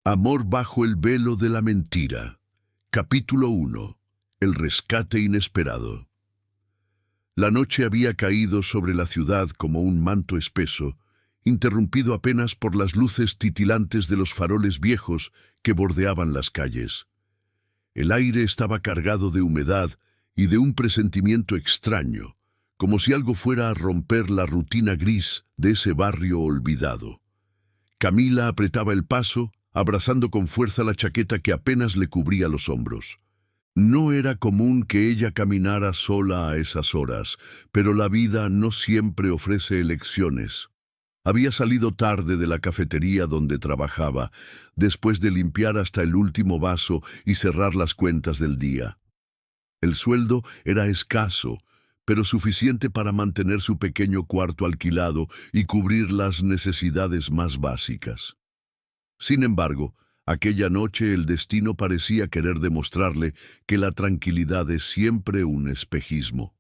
Amor bajo el velo de la mentira. Capítulo 1. El rescate inesperado. La noche había caído sobre la ciudad como un manto espeso, interrumpido apenas por las luces titilantes de los faroles viejos que bordeaban las calles. El aire estaba cargado de humedad y de un presentimiento extraño, como si algo fuera a romper la rutina gris de ese barrio olvidado. Camila apretaba el paso, abrazando con fuerza la chaqueta que apenas le cubría los hombros. No era común que ella caminara sola a esas horas, pero la vida no siempre ofrece elecciones. Había salido tarde de la cafetería donde trabajaba, después de limpiar hasta el último vaso y cerrar las cuentas del día. El sueldo era escaso, pero suficiente para mantener su pequeño cuarto alquilado y cubrir las necesidades más básicas. Sin embargo, aquella noche el destino parecía querer demostrarle que la tranquilidad es siempre un espejismo.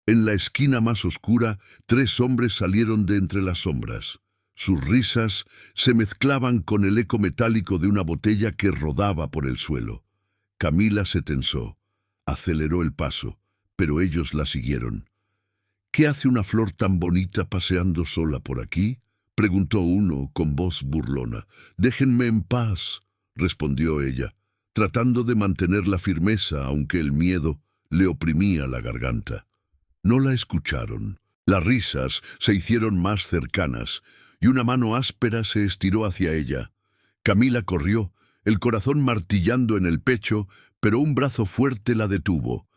En la esquina más oscura, 3 hombres salieron de entre las sombras. Sus risas se mezclaban con el eco metálico de una botella que rodaba por el suelo. Camila se tensó, aceleró el paso, pero ellos la siguieron. ¿Qué hace una flor tan bonita paseando sola por aquí?, preguntó uno con voz burlona. «Déjenme en paz», respondió ella, tratando de mantener la firmeza aunque el miedo le oprimía la garganta. No la escucharon. Las risas se hicieron más cercanas y una mano áspera se estiró hacia ella. Camila corrió, el corazón martillando en el pecho, pero un brazo fuerte la detuvo.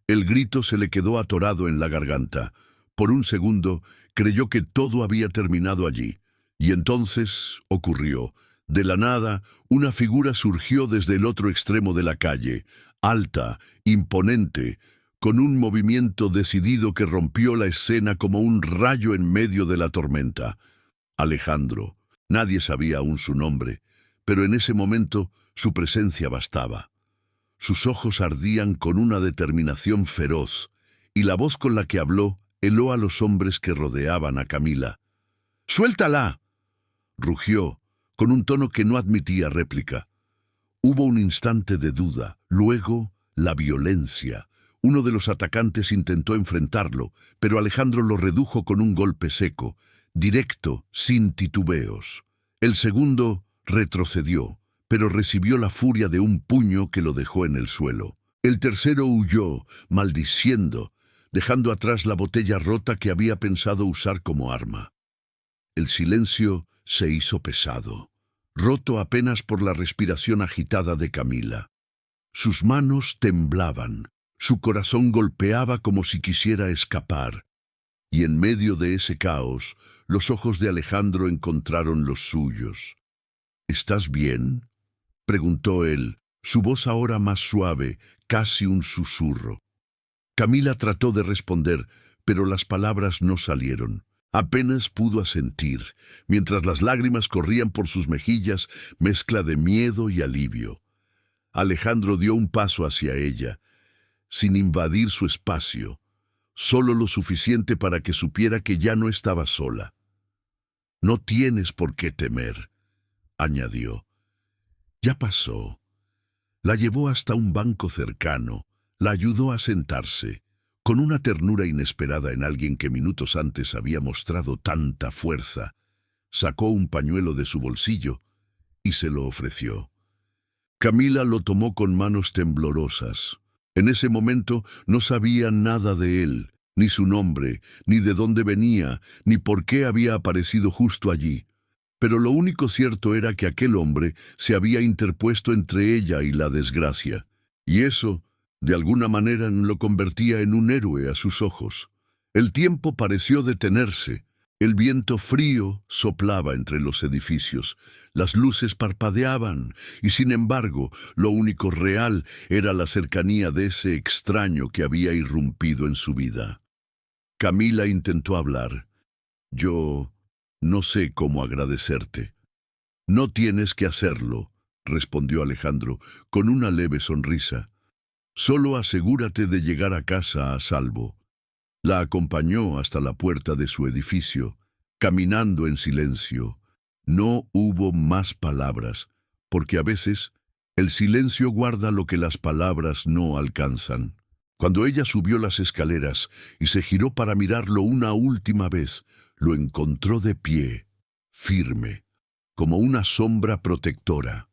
El grito se le quedó atorado en la garganta. Por un segundo creyó que todo había terminado allí. Y entonces ocurrió. De la nada, una figura surgió desde el otro extremo de la calle, alta, imponente, con un movimiento decidido que rompió la escena como un rayo en medio de la tormenta. Alejandro. Nadie sabía aún su nombre, pero en ese momento su presencia bastaba. Sus ojos ardían con una determinación feroz, y la voz con la que habló heló a los hombres que rodeaban a Camila. «¡Suéltala!», rugió, con un tono que no admitía réplica. Hubo un instante de duda, luego la violencia. Uno de los atacantes intentó enfrentarlo, pero Alejandro lo redujo con un golpe seco, directo, sin titubeos. El segundo retrocedió, pero recibió la furia de un puño que lo dejó en el suelo. El tercero huyó, maldiciendo, dejando atrás la botella rota que había pensado usar como arma. El silencio se hizo pesado, roto apenas por la respiración agitada de Camila. Sus manos temblaban, su corazón golpeaba como si quisiera escapar, y en medio de ese caos, los ojos de Alejandro encontraron los suyos. «¿Estás bien?», preguntó él, su voz ahora más suave, casi un susurro. Camila trató de responder, pero las palabras no salieron. Apenas pudo asentir, mientras las lágrimas corrían por sus mejillas, mezcla de miedo y alivio. Alejandro dio un paso hacia ella, sin invadir su espacio, solo lo suficiente para que supiera que ya no estaba sola. «No tienes por qué temer», añadió. «Ya pasó». La llevó hasta un banco cercano, la ayudó a sentarse, con una ternura inesperada en alguien que minutos antes había mostrado tanta fuerza. Sacó un pañuelo de su bolsillo y se lo ofreció. Camila lo tomó con manos temblorosas. En ese momento no sabía nada de él, ni su nombre, ni de dónde venía, ni por qué había aparecido justo allí. Pero lo único cierto era que aquel hombre se había interpuesto entre ella y la desgracia, y eso, de alguna manera, lo convertía en un héroe a sus ojos. El tiempo pareció detenerse. El viento frío soplaba entre los edificios, las luces parpadeaban, y sin embargo, lo único real era la cercanía de ese extraño que había irrumpido en su vida. Camila intentó hablar. «Yo no sé cómo agradecerte». «No tienes que hacerlo», respondió Alejandro, con una leve sonrisa. «Solo asegúrate de llegar a casa a salvo». La acompañó hasta la puerta de su edificio, caminando en silencio. No hubo más palabras, porque a veces el silencio guarda lo que las palabras no alcanzan. Cuando ella subió las escaleras y se giró para mirarlo una última vez, lo encontró de pie, firme, como una sombra protectora.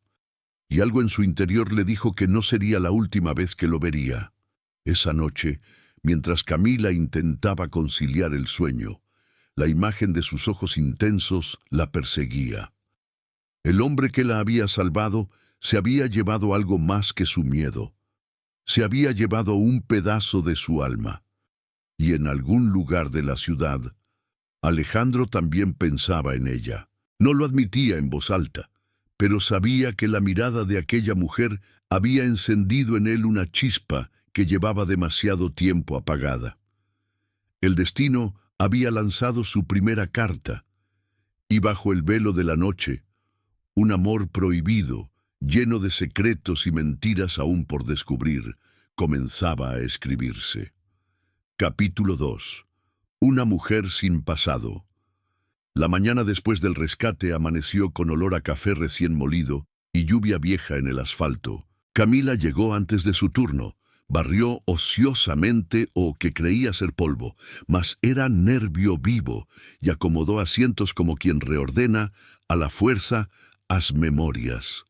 Y algo en su interior le dijo que no sería la última vez que lo vería. Esa noche, mientras Camila intentaba conciliar el sueño, la imagen de sus ojos intensos la perseguía. El hombre que la había salvado se había llevado algo más que su miedo. Se había llevado un pedazo de su alma. Y en algún lugar de la ciudad, Alejandro también pensaba en ella. No lo admitía en voz alta, pero sabía que la mirada de aquella mujer había encendido en él una chispa que llevaba demasiado tiempo apagada. El destino había lanzado su primera carta, y bajo el velo de la noche, un amor prohibido, lleno de secretos y mentiras aún por descubrir, comenzaba a escribirse. Capítulo 2. Una mujer sin pasado. La mañana después del rescate amaneció con olor a café recién molido y lluvia vieja en el asfalto. Camila llegó antes de su turno. Barrió ociosamente o que creía ser polvo, mas era nervio vivo, y acomodó asientos como quien reordena, a la fuerza, as memorias.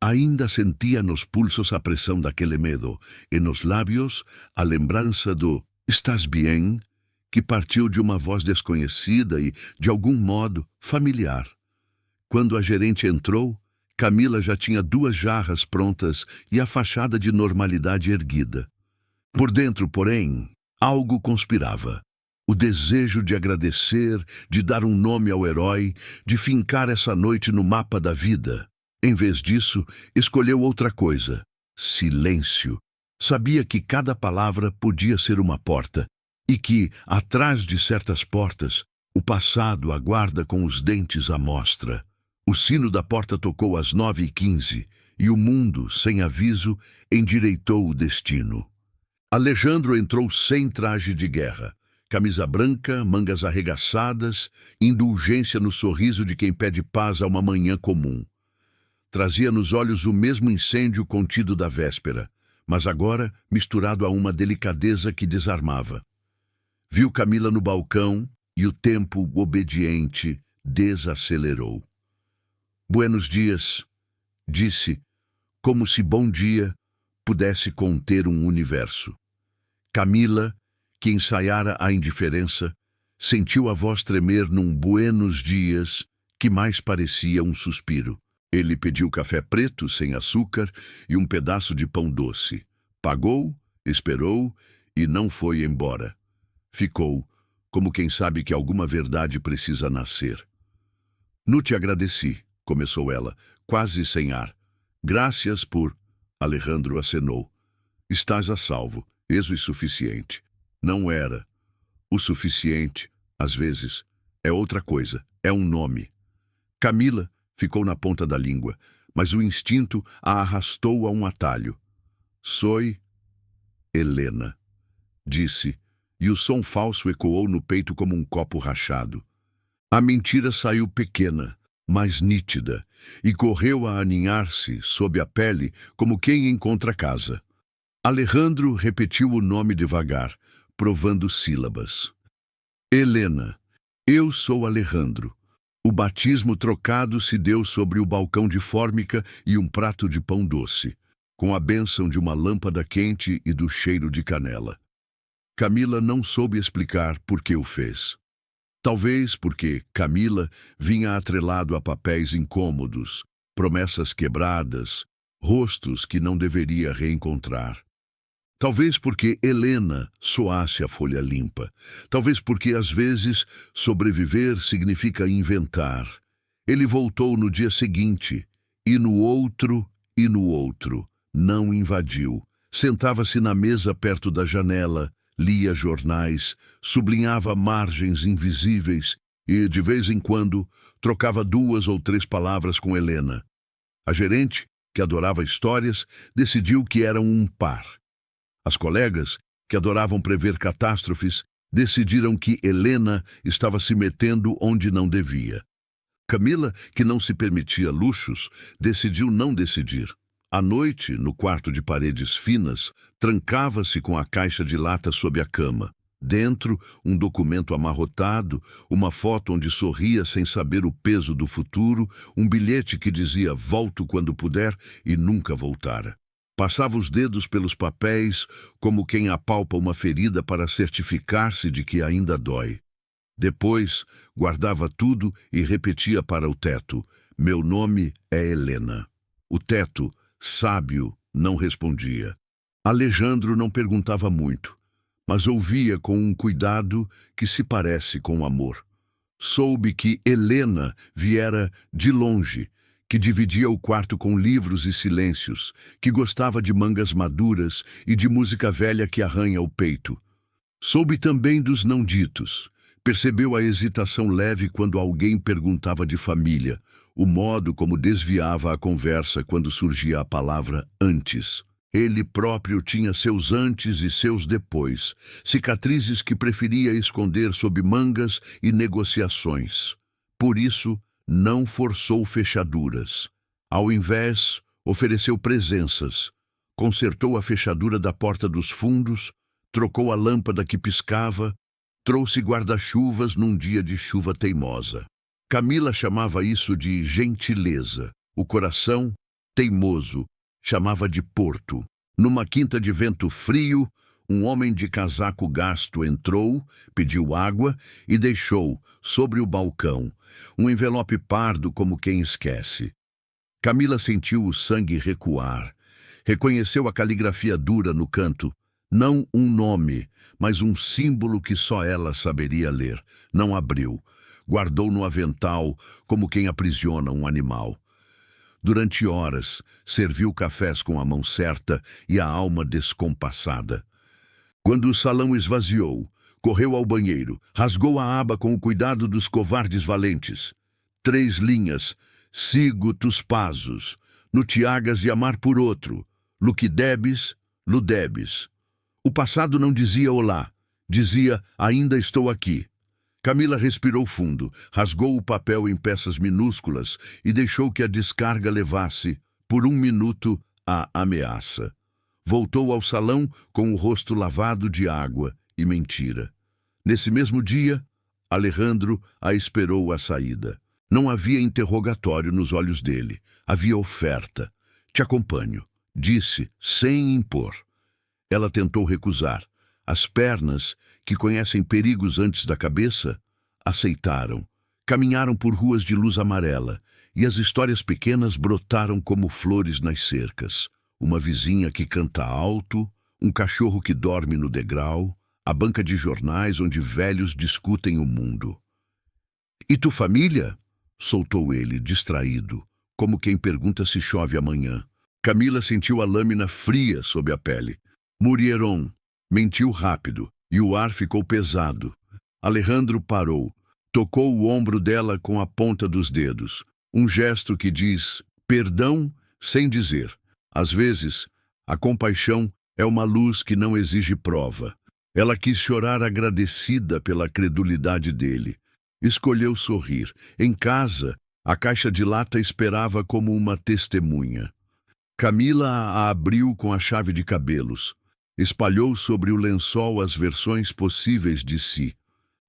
Ainda sentía nos pulsos a pressão daquele medo, e nos lábios a lembrança do "estás bem?", que partiu de uma voz desconhecida e, de algum modo, familiar. Quando a gerente entrou, Camila já tinha 2 jarras prontas e a fachada de normalidade erguida. Por dentro, porém, algo conspirava. O desejo de agradecer, de dar um nome ao herói, de fincar essa noite no mapa da vida. Em vez disso, escolheu outra coisa: silêncio. Sabia que cada palavra podia ser uma porta, e que, atrás de certas portas, o passado aguarda com os dentes à mostra. O sino da porta tocou às 9h15, e o mundo, sem aviso, endireitou o destino. Alejandro entrou sem traje de guerra. Camisa branca, mangas arregaçadas, indulgência no sorriso de quem pede paz a uma manhã comum. Trazia nos olhos o mesmo incêndio contido da véspera, mas agora misturado a uma delicadeza que desarmava. Viu Camila no balcão e o tempo obediente desacelerou. "Buenos dias", disse, como se bom dia pudesse conter um universo. Camila, que ensaiara a indiferença, sentiu a voz tremer num buenos dias que mais parecia um suspiro. Ele pediu café preto, sem açúcar, e um pedaço de pão doce. Pagou, esperou e não foi embora. Ficou, como quem sabe que alguma verdade precisa nascer. "Não te agradeci", começou ela, quase sem ar. "Graças por..." Alejandro acenou. "Estás a salvo, és o suficiente." Não era. O suficiente, às vezes, é outra coisa, é um nome. Camila ficou na ponta da língua, mas o instinto a arrastou a um atalho. "Soy Helena", disse, e o som falso ecoou no peito como um copo rachado. A mentira saiu pequena, mas nítida, e correu a aninhar-se sob a pele como quem encontra casa. Alejandro repetiu o nome devagar, provando sílabas. "Helena, eu sou Alejandro." O batismo trocado se deu sobre o balcão de fórmica e um prato de pão doce, com a bênção de uma lâmpada quente e do cheiro de canela. Camila não soube explicar por que o fez. Talvez porque Camila vinha atrelado a papéis incômodos, promessas quebradas, rostos que não deveria reencontrar. Talvez porque Helena soasse a folha limpa. Talvez porque, às vezes, sobreviver significa inventar. Ele voltou no dia seguinte, e no outro, não invadiu. Sentava-se na mesa perto da janela, lia jornais, sublinhava margens invisíveis e, de vez em quando, trocava 2 ou 3 palavras com Helena. A gerente, que adorava histórias, decidiu que eram um par. As colegas, que adoravam prever catástrofes, decidiram que Helena estava se metendo onde não devia. Camila, que não se permitia luxos, decidiu não decidir. À noite, no quarto de paredes finas, trancava-se com a caixa de lata sob a cama. Dentro, um documento amarrotado, uma foto onde sorria sem saber o peso do futuro, um bilhete que dizia "volto quando puder" e nunca voltara. Passava os dedos pelos papéis, como quem apalpa uma ferida para certificar-se de que ainda dói. Depois, guardava tudo e repetia para o teto: "Meu nome é Helena." O teto, sábio, não respondia. Alejandro não perguntava muito, mas ouvia com um cuidado que se parece com amor. Soube que Helena viera de longe, que dividia o quarto com livros e silêncios, que gostava de mangas maduras e de música velha que arranha o peito. Soube também dos não ditos. Percebeu a hesitação leve quando alguém perguntava de família, o modo como desviava a conversa quando surgia a palavra antes. Ele próprio tinha seus antes e seus depois, cicatrizes que preferia esconder sob mangas e negociações. Por isso, não forçou fechaduras. Ao invés, ofereceu presenças. Consertou a fechadura da porta dos fundos, trocou a lâmpada que piscava, trouxe guarda-chuvas num dia de chuva teimosa. Camila chamava isso de gentileza. O coração, teimoso, chamava de porto. Numa quinta de vento frio, um homem de casaco gasto entrou, pediu água e deixou, sobre o balcão, um envelope pardo como quem esquece. Camila sentiu o sangue recuar. Reconheceu a caligrafia dura no canto. Não um nome, mas um símbolo que só ela saberia ler. Não abriu. Guardou no avental, como quem aprisiona um animal. Durante horas, serviu cafés com a mão certa e a alma descompassada. Quando o salão esvaziou, correu ao banheiro, rasgou a aba com o cuidado dos covardes valentes. 3 linhas: sigo tus passos, no te hagas de amar por outro, luquidebis, ludebis. O passado não dizia olá, dizia ainda estou aqui. Camila respirou fundo, rasgou o papel em peças minúsculas e deixou que a descarga levasse, por 1 minuto, a ameaça. Voltou ao salão com o rosto lavado de água e mentira. Nesse mesmo dia, Alejandro a esperou à saída. Não havia interrogatório nos olhos dele, havia oferta. Te acompanho, disse, sem impor. Ela tentou recusar. As pernas, que conhecem perigos antes da cabeça, aceitaram. Caminharam por ruas de luz amarela, e as histórias pequenas brotaram como flores nas cercas. Uma vizinha que canta alto, um cachorro que dorme no degrau, a banca de jornais onde velhos discutem o mundo. "E tu família?" soltou ele, distraído, como quem pergunta se chove amanhã. Camila sentiu a lâmina fria sob a pele. "Murieron." Mentiu rápido, e o ar ficou pesado. Alejandro parou, tocou o ombro dela com a ponta dos dedos. Um gesto que diz perdão sem dizer. Às vezes, a compaixão é uma luz que não exige prova. Ela quis chorar agradecida pela credulidade dele. Escolheu sorrir. Em casa, a caixa de lata esperava como uma testemunha. Camila a abriu com a chave de cabelos. Espalhou sobre o lençol as versões possíveis de si.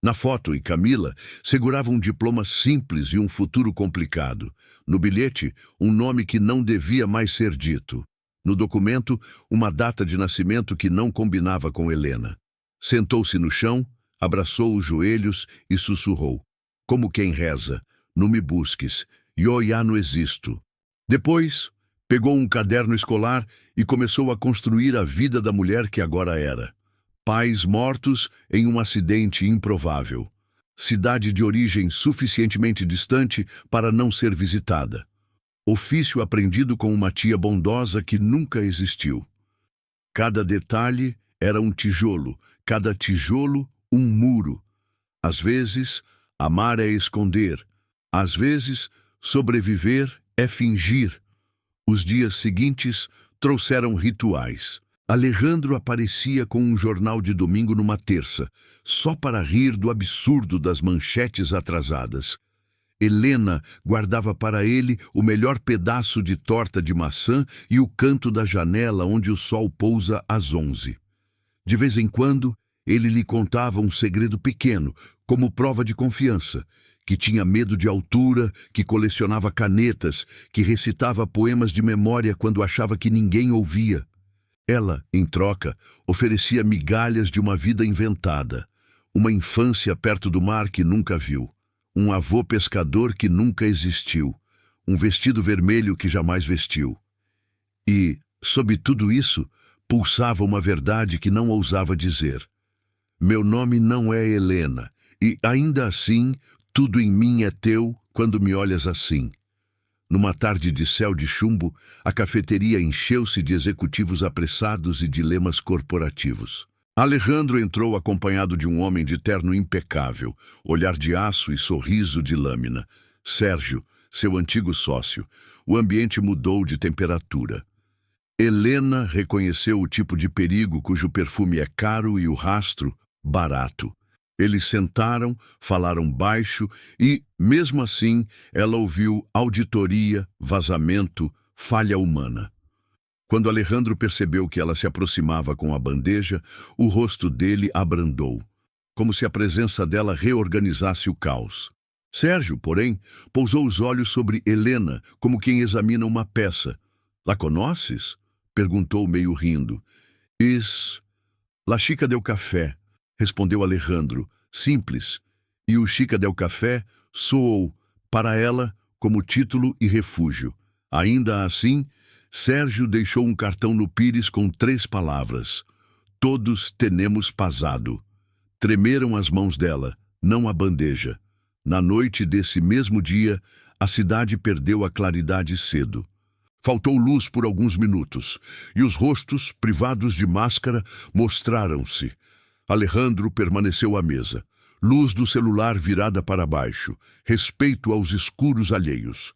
Na foto, Camila segurava um diploma simples e um futuro complicado. No bilhete, um nome que não devia mais ser dito. No documento, uma data de nascimento que não combinava com Helena. Sentou-se no chão, abraçou os joelhos e sussurrou, como quem reza, "Não me busques, eu já não existo." Depois, pegou um caderno escolar e começou a construir a vida da mulher que agora era. Pais mortos em um acidente improvável. Cidade de origem suficientemente distante para não ser visitada. Ofício aprendido com uma tia bondosa que nunca existiu. Cada detalhe era um tijolo, cada tijolo um muro. Às vezes, amar é esconder. Às vezes, sobreviver é fingir. Os dias seguintes trouxeram rituais. Alejandro aparecia com um jornal de domingo numa terça, só para rir do absurdo das manchetes atrasadas. Helena guardava para ele o melhor pedaço de torta de maçã e o canto da janela onde o sol pousa às 11. De vez em quando, ele lhe contava um segredo pequeno, como prova de confiança, que tinha medo de altura, que colecionava canetas, que recitava poemas de memória quando achava que ninguém ouvia. Ela, em troca, oferecia migalhas de uma vida inventada, uma infância perto do mar que nunca viu, um avô pescador que nunca existiu, um vestido vermelho que jamais vestiu. E, sob tudo isso, pulsava uma verdade que não ousava dizer. Meu nome não é Helena, e ainda assim, tudo em mim é teu quando me olhas assim. Numa tarde de céu de chumbo, a cafeteria encheu-se de executivos apressados e dilemas corporativos. Alejandro entrou acompanhado de um homem de terno impecável, olhar de aço e sorriso de lâmina. Sérgio, seu antigo sócio. O ambiente mudou de temperatura. Helena reconheceu o tipo de perigo cujo perfume é caro e o rastro barato. Eles sentaram, falaram baixo e, mesmo assim, ela ouviu auditoria, vazamento, falha humana. Quando Alejandro percebeu que ela se aproximava com a bandeja, o rosto dele abrandou, como se a presença dela reorganizasse o caos. Sérgio, porém, pousou os olhos sobre Helena, como quem examina uma peça. "La conheces?" perguntou meio rindo. "Es la chica del café", respondeu Alejandro, simples, e o Chica del Café soou, para ela, como título e refúgio. Ainda assim, Sérgio deixou um cartão no pires com 3 palavras. Todos tenemos pasado. Tremeram as mãos dela, não a bandeja. Na noite desse mesmo dia, a cidade perdeu a claridade cedo. Faltou luz por alguns minutos, e os rostos, privados de máscara, mostraram-se. Alejandro permaneceu à mesa. Luz do celular virada para baixo. Respeito aos escuros alheios.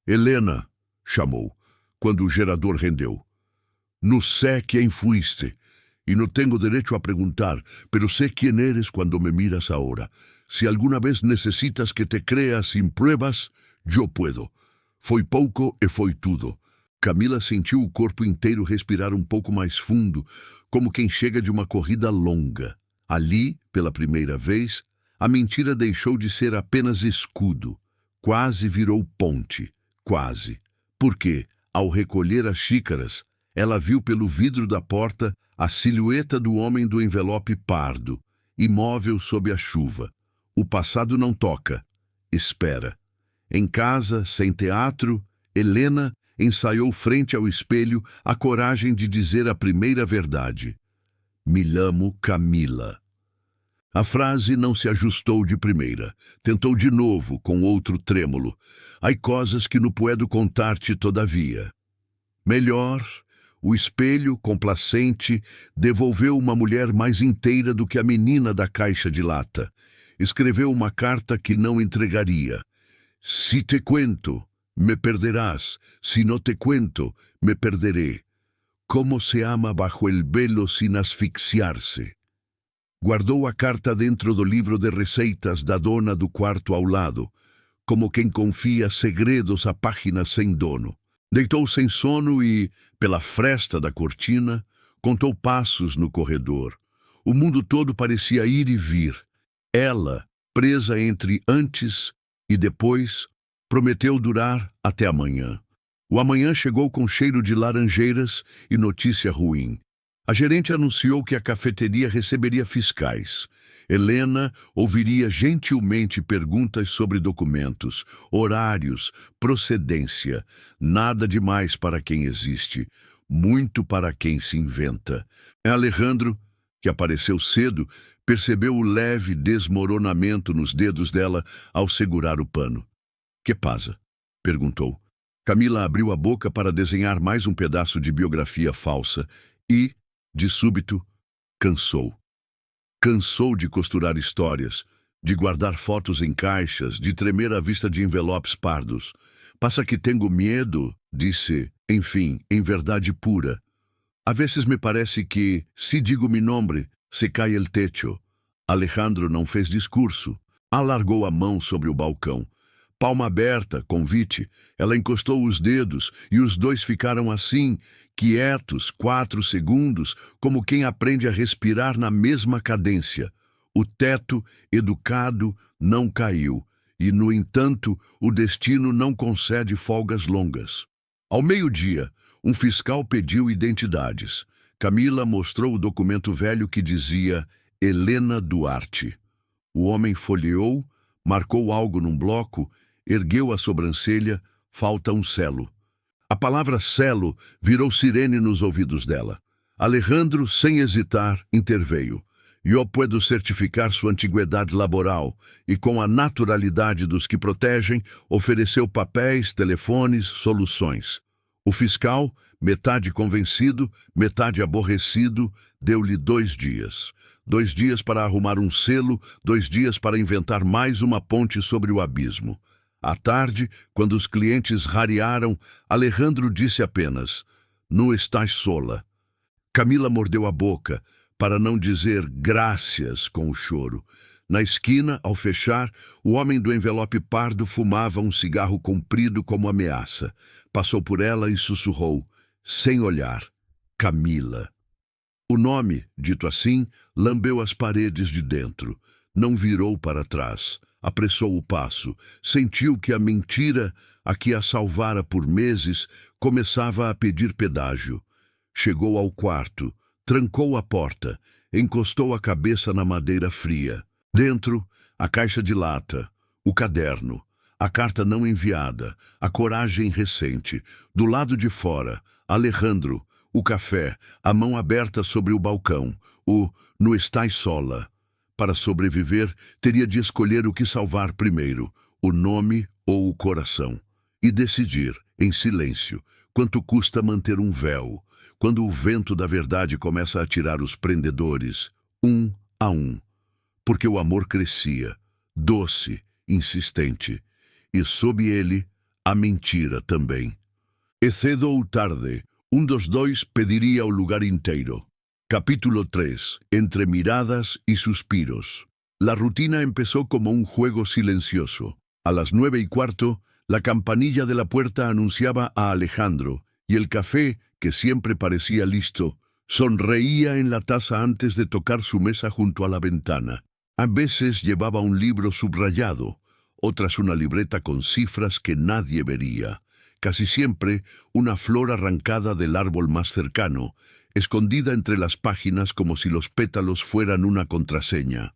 "Helena", chamou, quando o gerador rendeu. "No sé quién fuiste, y no tengo derecho a preguntar, pero sé quién eres cuando me miras ahora. Si alguna vez necesitas que te crea sin pruebas, yo puedo. Foi pouco e foi tudo." Camila sentiu o corpo inteiro respirar um pouco mais fundo, como quem chega de uma corrida longa. Ali, pela primeira vez, a mentira deixou de ser apenas escudo. Quase virou ponte. Quase. Porque, ao recolher as xícaras, ela viu pelo vidro da porta a silhueta do homem do envelope pardo, imóvel sob a chuva. O passado não toca. Espera. Em casa, sem teatro, Helena ensaiou frente ao espelho a coragem de dizer a primeira verdade. "Me llamo Camila." A frase não se ajustou de primeira. Tentou de novo, com outro trêmulo. "Há coisas que não puedo contar-te todavia." Melhor, o espelho, complacente, devolveu uma mulher mais inteira do que a menina da caixa de lata. Escreveu uma carta que não entregaria. "Si te cuento, me perderás. Si no te cuento, me perderé. Como se ama bajo el velo sin asfixiar-se." Guardou a carta dentro do livro de receitas da dona do quarto ao lado, como quem confia segredos a páginas sem dono. Deitou sem sono e, pela fresta da cortina, contou passos no corredor. O mundo todo parecia ir e vir. Ela, presa entre antes e depois, prometeu durar até amanhã. O amanhã chegou com cheiro de laranjeiras e notícia ruim. A gerente anunciou que a cafeteria receberia fiscais. Helena ouviria gentilmente perguntas sobre documentos, horários, procedência. Nada demais para quem existe, muito para quem se inventa. Alejandro, que apareceu cedo, percebeu o leve desmoronamento nos dedos dela ao segurar o pano. "Que pasa?" perguntou. Camila abriu a boca para desenhar mais um pedaço de biografia falsa e, de súbito, cansou. Cansou de costurar histórias, de guardar fotos em caixas, de tremer à vista de envelopes pardos. "Passa que tenho medo", disse, enfim, em verdade pura. "A vezes me parece que, se digo mi nombre, se cai el techo." Alejandro não fez discurso. Alargou a mão sobre o balcão. palma aberta, convite. Ela encostou os dedos e os dois ficaram assim, quietos, 4 segundos, como quem aprende a respirar na mesma cadência. O teto, educado, não caiu, e, no entanto, o destino não concede folgas longas. Ao meio-dia, um fiscal pediu identidades. Camila mostrou o documento velho que dizia Helena Duarte. O homem folheou, marcou algo num bloco, ergueu a sobrancelha, falta um selo. A palavra selo virou sirene nos ouvidos dela. Alejandro, sem hesitar, interveio. Eu puedo certificar sua antiguidade laboral e, com a naturalidade dos que protegem, ofereceu papéis, telefones, soluções. O fiscal, metade convencido, metade aborrecido, deu-lhe 2 dias. 2 dias para arrumar um selo, 2 dias para inventar mais uma ponte sobre o abismo. À tarde, quando os clientes rarearam, Alejandro disse apenas, "Não estás sola." Camila mordeu a boca, para não dizer graças com o choro. Na esquina, ao fechar, o homem do envelope pardo fumava um cigarro comprido como ameaça. Passou por ela e sussurrou, sem olhar, Camila. O nome, dito assim, lambeu as paredes de dentro. Não virou para trás. Apressou o passo. Sentiu que a mentira, a que a salvara por meses, começava a pedir pedágio. Chegou ao quarto. Trancou a porta, encostou a cabeça na madeira fria. Dentro, a caixa de lata, o caderno, a carta não enviada, a coragem recente. Do lado de fora, Alejandro, o café, a mão aberta sobre o balcão, o "não estás sola". Para sobreviver, teria de escolher o que salvar primeiro, o nome ou o coração. E decidir, em silêncio, quanto custa manter um véu, quando o vento da verdade começa a tirar os prendedores, um a um. Porque o amor crescia, doce, insistente, e sob ele, a mentira também. E cedo ou tarde, um dos dois pediria o lugar inteiro. Capítulo 3. Entre miradas y suspiros. La rutina empezó como un juego silencioso. A las 9:15, la campanilla de la puerta anunciaba a Alejandro, y el café, que siempre parecía listo, sonreía en la taza antes de tocar su mesa junto a la ventana. A veces llevaba un libro subrayado, otras una libreta con cifras que nadie vería. Casi siempre una flor arrancada del árbol más cercano, escondida entre las páginas como si los pétalos fueran una contraseña.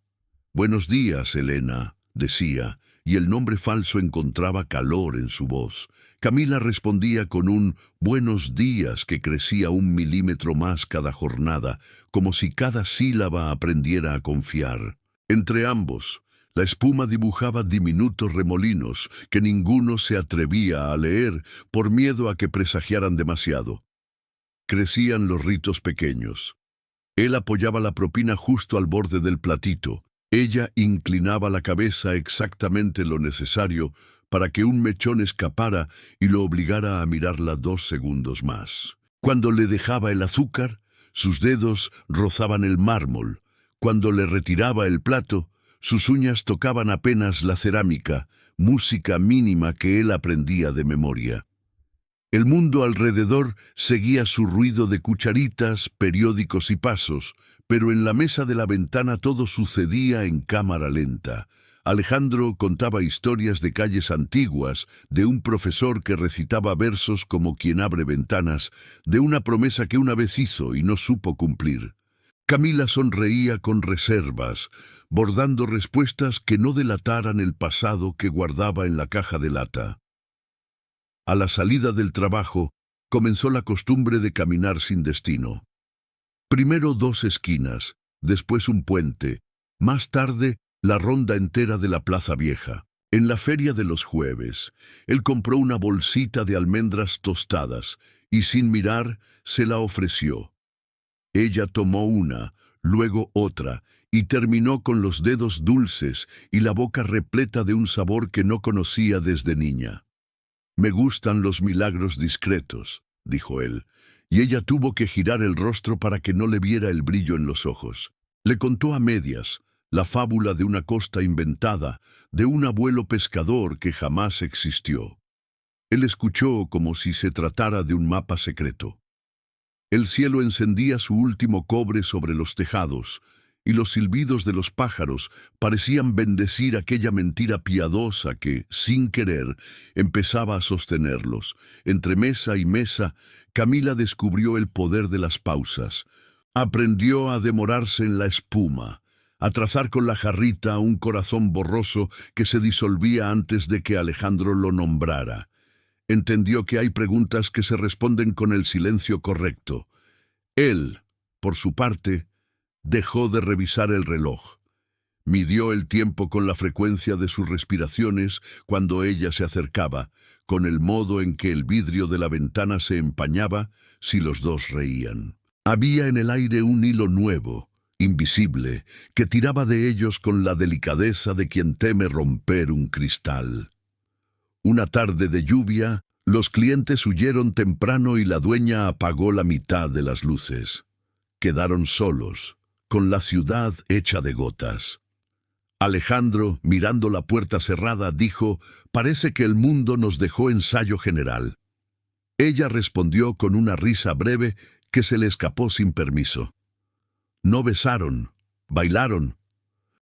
«Buenos días, Elena», decía, y el nombre falso encontraba calor en su voz. Camila respondía con un «buenos días» que crecía 1 milímetro más cada jornada, como si cada sílaba aprendiera a confiar. Entre ambos, la espuma dibujaba diminutos remolinos que ninguno se atrevía a leer por miedo a que presagiaran demasiado. Crecían los ritos pequeños. Él apoyaba la propina justo al borde del platito. Ella inclinaba la cabeza exactamente lo necesario para que un mechón escapara y lo obligara a mirarla 2 segundos más. Cuando le dejaba el azúcar, sus dedos rozaban el mármol. Cuando le retiraba el plato, sus uñas tocaban apenas la cerámica, música mínima que él aprendía de memoria. El mundo alrededor seguía su ruido de cucharitas, periódicos y pasos, pero en la mesa de la ventana todo sucedía en cámara lenta. Alejandro contaba historias de calles antiguas, de un profesor que recitaba versos como quien abre ventanas, de una promesa que una vez hizo y no supo cumplir. Camila sonreía con reservas, bordando respuestas que no delataran el pasado que guardaba en la caja de lata. A la salida del trabajo, comenzó la costumbre de caminar sin destino. Primero 2 esquinas, después un puente, más tarde la ronda entera de la Plaza Vieja. En la feria de los jueves, él compró una bolsita de almendras tostadas y sin mirar se la ofreció. Ella tomó una, luego otra, y terminó con los dedos dulces y la boca repleta de un sabor que no conocía desde niña. «Me gustan los milagros discretos», dijo él, y ella tuvo que girar el rostro para que no le viera el brillo en los ojos. Le contó a medias, la fábula de una costa inventada, de un abuelo pescador que jamás existió. Él escuchó como si se tratara de un mapa secreto. El cielo encendía su último cobre sobre los tejados, y los silbidos de los pájaros parecían bendecir aquella mentira piadosa que, sin querer, empezaba a sostenerlos. Entre mesa y mesa, Camila descubrió el poder de las pausas. Aprendió a demorarse en la espuma, a trazar con la jarrita un corazón borroso que se disolvía antes de que Alejandro lo nombrara. Entendió que hay preguntas que se responden con el silencio correcto. Él, por su parte, dejó de revisar el reloj. Midió el tiempo con la frecuencia de sus respiraciones cuando ella se acercaba, con el modo en que el vidrio de la ventana se empañaba si los dos reían. Había en el aire un hilo nuevo, invisible, que tiraba de ellos con la delicadeza de quien teme romper un cristal. Una tarde de lluvia, los clientes huyeron temprano y la dueña apagó la mitad de las luces. Quedaron solos, con la ciudad hecha de gotas. Alejandro, mirando la puerta cerrada, dijo: «Parece que el mundo nos dejó ensayo general». Ella respondió con una risa breve que se le escapó sin permiso. No besaron, bailaron.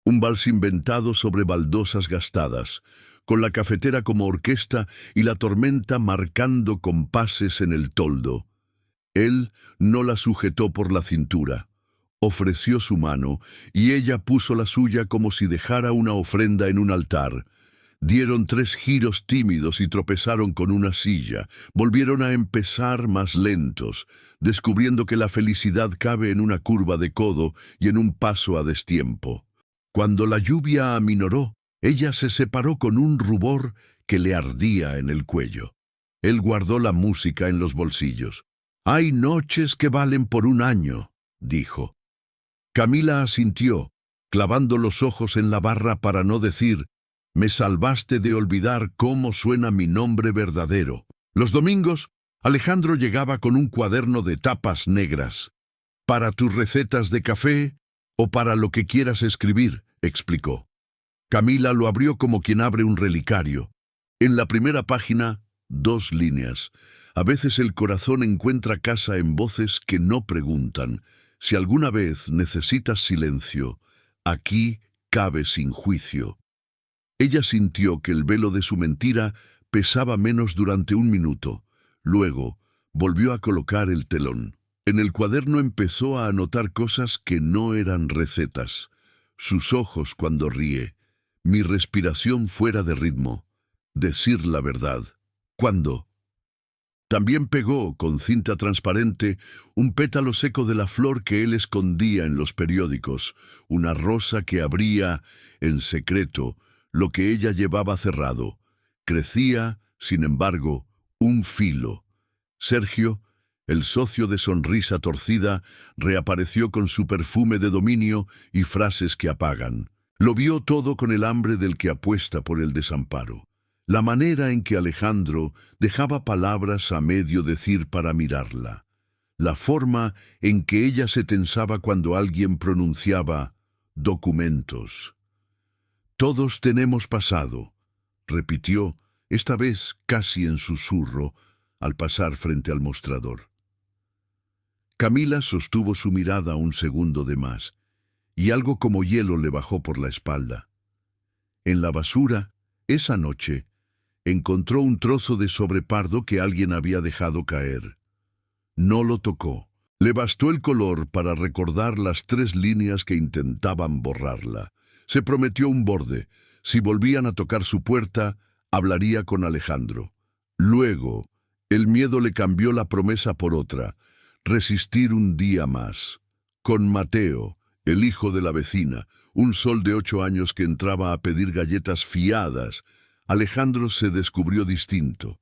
Un vals inventado sobre baldosas gastadas, con la cafetera como orquesta y la tormenta marcando compases en el toldo. Él no la sujetó por la cintura. Ofreció su mano y ella puso la suya como si dejara una ofrenda en un altar. Dieron 3 giros tímidos y tropezaron con una silla. Volvieron a empezar más lentos, descubriendo que la felicidad cabe en una curva de codo y en un paso a destiempo. Cuando la lluvia aminoró, ella se separó con un rubor que le ardía en el cuello. Él guardó la música en los bolsillos. «Hay noches que valen por un año», dijo. Camila asintió, clavando los ojos en la barra para no decir: «Me salvaste de olvidar cómo suena mi nombre verdadero». Los domingos, Alejandro llegaba con un cuaderno de tapas negras. «Para tus recetas de café o para lo que quieras escribir», explicó. Camila lo abrió como quien abre un relicario. En la primera página, 2 líneas. A veces el corazón encuentra casa en voces que no preguntan. Si alguna vez necesitas silencio, aquí cabe sin juicio. Ella sintió que el velo de su mentira pesaba menos durante un minuto. Luego, volvió a colocar el telón. En el cuaderno empezó a anotar cosas que no eran recetas. Sus ojos cuando ríe. Mi respiración fuera de ritmo. Decir la verdad. ¿Cuándo? También pegó, con cinta transparente, un pétalo seco de la flor que él escondía en los periódicos, una rosa que abría, en secreto, lo que ella llevaba cerrado. Crecía, sin embargo, un filo. Sergio, el socio de sonrisa torcida, reapareció con su perfume de dominio y frases que apagan. Lo vio todo con el hambre del que apuesta por el desamparo. La manera en que Alejandro dejaba palabras a medio decir para mirarla. La forma en que ella se tensaba cuando alguien pronunciaba documentos. «Todos tenemos pasado», repitió, esta vez casi en susurro, al pasar frente al mostrador. Camila sostuvo su mirada un segundo de más, y algo como hielo le bajó por la espalda. En la basura, esa noche, encontró un trozo de sobrepardo que alguien había dejado caer. No lo tocó. Le bastó el color para recordar las 3 líneas que intentaban borrarla. Se prometió un borde. Si volvían a tocar su puerta, hablaría con Alejandro. Luego, el miedo le cambió la promesa por otra: resistir un día más. Con Mateo, el hijo de la vecina, un sol de 8 años que entraba a pedir galletas fiadas, Alejandro se descubrió distinto.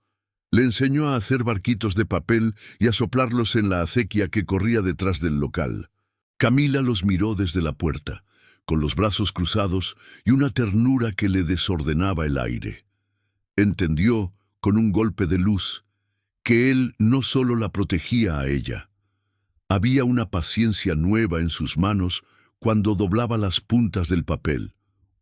Le enseñó a hacer barquitos de papel y a soplarlos en la acequia que corría detrás del local. Camila los miró desde la puerta, con los brazos cruzados y una ternura que le desordenaba el aire. Entendió, con un golpe de luz, que él no solo la protegía a ella. Había una paciencia nueva en sus manos cuando doblaba las puntas del papel,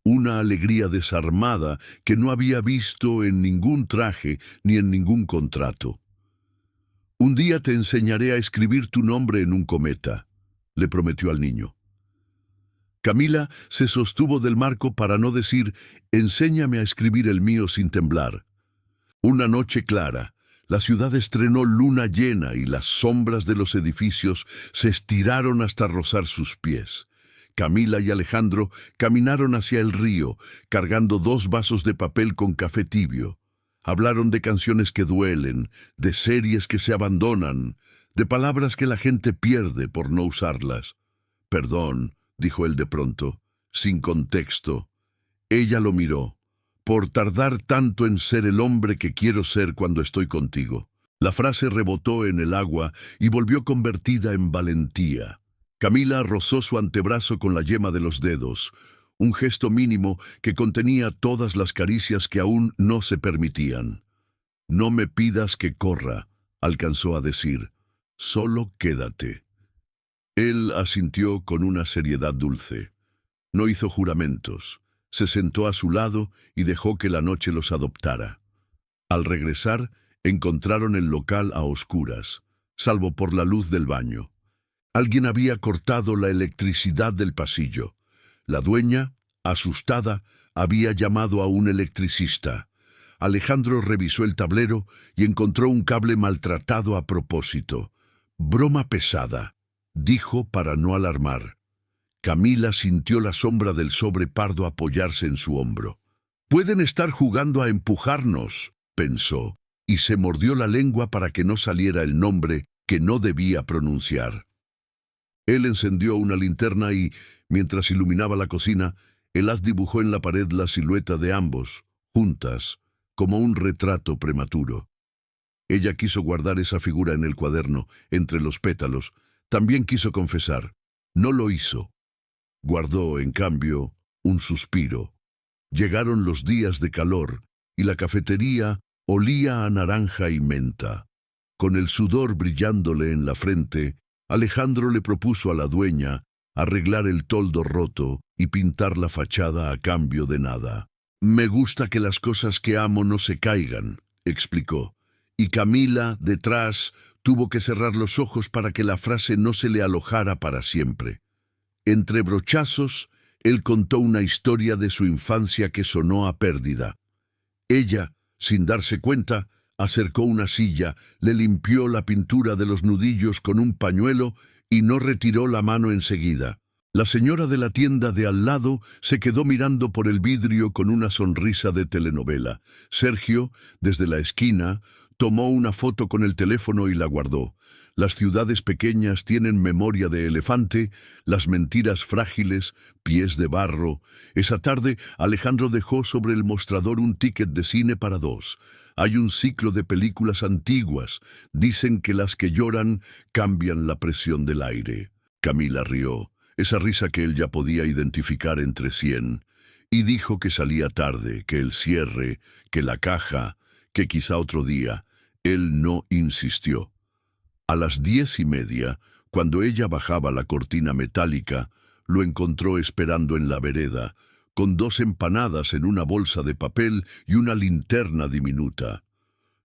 una alegría desarmada que no había visto en ningún traje ni en ningún contrato. «Un día te enseñaré a escribir tu nombre en un cometa», le prometió al niño. Camila se sostuvo del marco para no decir «enséñame a escribir el mío» sin temblar. Una noche clara, la ciudad estrenó luna llena y las sombras de los edificios se estiraron hasta rozar sus pies. Camila y Alejandro caminaron hacia el río, cargando 2 vasos de papel con café tibio. Hablaron de canciones que duelen, de series que se abandonan, de palabras que la gente pierde por no usarlas. «Perdón», dijo él de pronto, sin contexto. Ella lo miró. «Por tardar tanto en ser el hombre que quiero ser cuando estoy contigo». La frase rebotó en el agua y volvió convertida en valentía. Camila rozó su antebrazo con la yema de los dedos, un gesto mínimo que contenía todas las caricias que aún no se permitían. «No me pidas que corra», alcanzó a decir. «Solo quédate». Él asintió con una seriedad dulce. No hizo juramentos. Se sentó a su lado y dejó que la noche los adoptara. Al regresar, encontraron el local a oscuras, salvo por la luz del baño. Alguien había cortado la electricidad del pasillo. La dueña, asustada, había llamado a un electricista. Alejandro revisó el tablero y encontró un cable maltratado a propósito. «Broma pesada», dijo para no alarmar. Camila sintió la sombra del sobre pardo apoyarse en su hombro. «Pueden estar jugando a empujarnos», pensó, y se mordió la lengua para que no saliera el nombre que no debía pronunciar. Él encendió una linterna y, mientras iluminaba la cocina, el haz dibujó en la pared la silueta de ambos, juntas, como un retrato prematuro. Ella quiso guardar esa figura en el cuaderno, entre los pétalos. También quiso confesar. No lo hizo. Guardó, en cambio, un suspiro. Llegaron los días de calor y la cafetería olía a naranja y menta. Con el sudor brillándole en la frente, Alejandro le propuso a la dueña arreglar el toldo roto y pintar la fachada a cambio de nada. «Me gusta que las cosas que amo no se caigan», explicó, y Camila, detrás, tuvo que cerrar los ojos para que la frase no se le alojara para siempre. Entre brochazos, él contó una historia de su infancia que sonó a pérdida. Ella, sin darse cuenta, acercó una silla, le limpió la pintura de los nudillos con un pañuelo y no retiró la mano enseguida. La señora de la tienda de al lado se quedó mirando por el vidrio con una sonrisa de telenovela. Sergio, desde la esquina, tomó una foto con el teléfono y la guardó. Las ciudades pequeñas tienen memoria de elefante, las mentiras frágiles, pies de barro. Esa tarde, Alejandro dejó sobre el mostrador un ticket de cine para 2. Hay un ciclo de películas antiguas. Dicen que las que lloran cambian la presión del aire. Camila rió, esa risa que él ya podía identificar entre 100, y dijo que salía tarde, que el cierre, que la caja, que quizá otro día. Él no insistió. A las 10:30, cuando ella bajaba la cortina metálica, lo encontró esperando en la vereda, con 2 empanadas en una bolsa de papel y una linterna diminuta.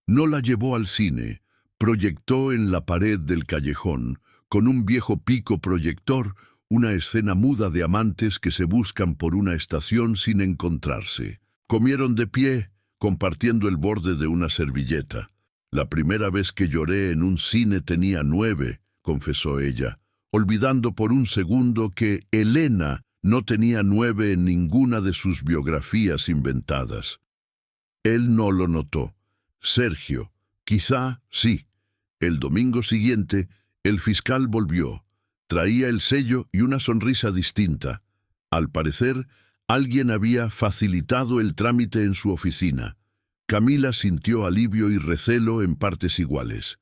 No la llevó al cine, proyectó en la pared del callejón, con un viejo pico proyector, una escena muda de amantes que se buscan por una estación sin encontrarse. Comieron de pie, compartiendo el borde de una servilleta. «La primera vez que lloré en un cine tenía 9», confesó ella, olvidando por un segundo que Elena no tenía 9 en ninguna de sus biografías inventadas. Él no lo notó. Sergio, quizá sí. El domingo siguiente, el fiscal volvió. Traía el sello y una sonrisa distinta. Al parecer, alguien había facilitado el trámite en su oficina. Camila sintió alivio y recelo en partes iguales.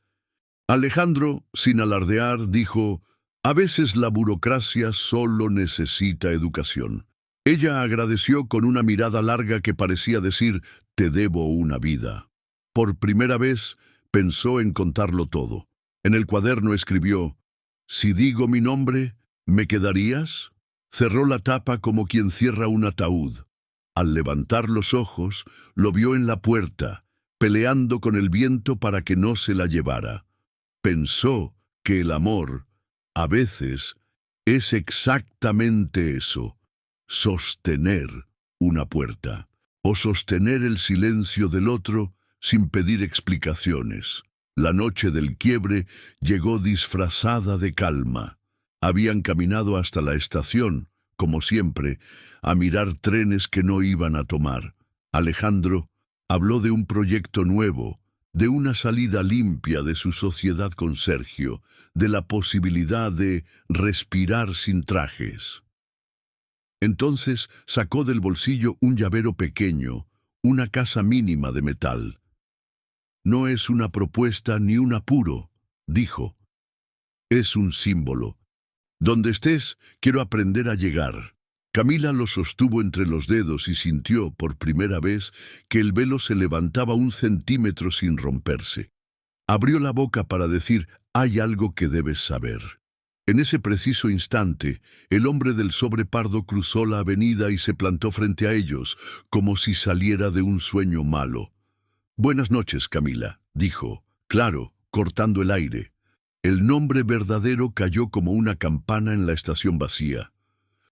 Alejandro, sin alardear, dijo: «A veces la burocracia solo necesita educación». Ella agradeció con una mirada larga que parecía decir: «Te debo una vida». Por primera vez, pensó en contarlo todo. En el cuaderno escribió: «Si digo mi nombre, ¿me quedarías?». Cerró la tapa como quien cierra un ataúd. Al levantar los ojos, lo vio en la puerta, peleando con el viento para que no se la llevara. Pensó que el amor, a veces, es exactamente eso: sostener una puerta, o sostener el silencio del otro sin pedir explicaciones. La noche del quiebre llegó disfrazada de calma. Habían caminado hasta la estación, como siempre, a mirar trenes que no iban a tomar. Alejandro habló de un proyecto nuevo, de una salida limpia de su sociedad con Sergio, de la posibilidad de respirar sin trajes. Entonces sacó del bolsillo un llavero pequeño, una casa mínima de metal. «No es una propuesta ni un apuro», dijo. «Es un símbolo. Donde estés, quiero aprender a llegar». Camila lo sostuvo entre los dedos y sintió, por primera vez, que el velo se levantaba 1 centímetro sin romperse. Abrió la boca para decir: «Hay algo que debes saber». En ese preciso instante, el hombre del sobre pardo cruzó la avenida y se plantó frente a ellos, como si saliera de un sueño malo. «Buenas noches, Camila», dijo, claro, cortando el aire. El nombre verdadero cayó como una campana en la estación vacía.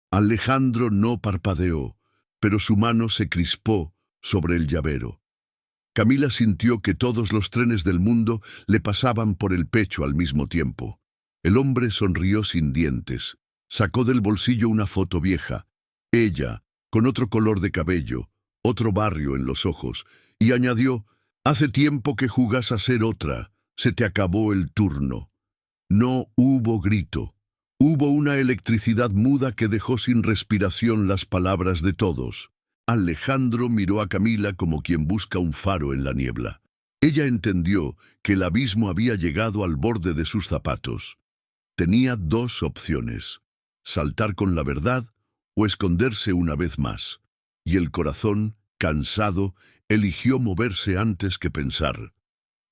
Alejandro no parpadeó, pero su mano se crispó sobre el llavero. Camila sintió que todos los trenes del mundo le pasaban por el pecho al mismo tiempo. El hombre sonrió sin dientes. Sacó del bolsillo una foto vieja. Ella, con otro color de cabello, otro barrio en los ojos, y añadió: «Hace tiempo que jugás a ser otra. Se te acabó el turno». No hubo grito. Hubo una electricidad muda que dejó sin respiración las palabras de todos. Alejandro miró a Camila como quien busca un faro en la niebla. Ella entendió que el abismo había llegado al borde de sus zapatos. Tenía 2 opciones: saltar con la verdad o esconderse una vez más. Y el corazón, cansado, eligió moverse antes que pensar.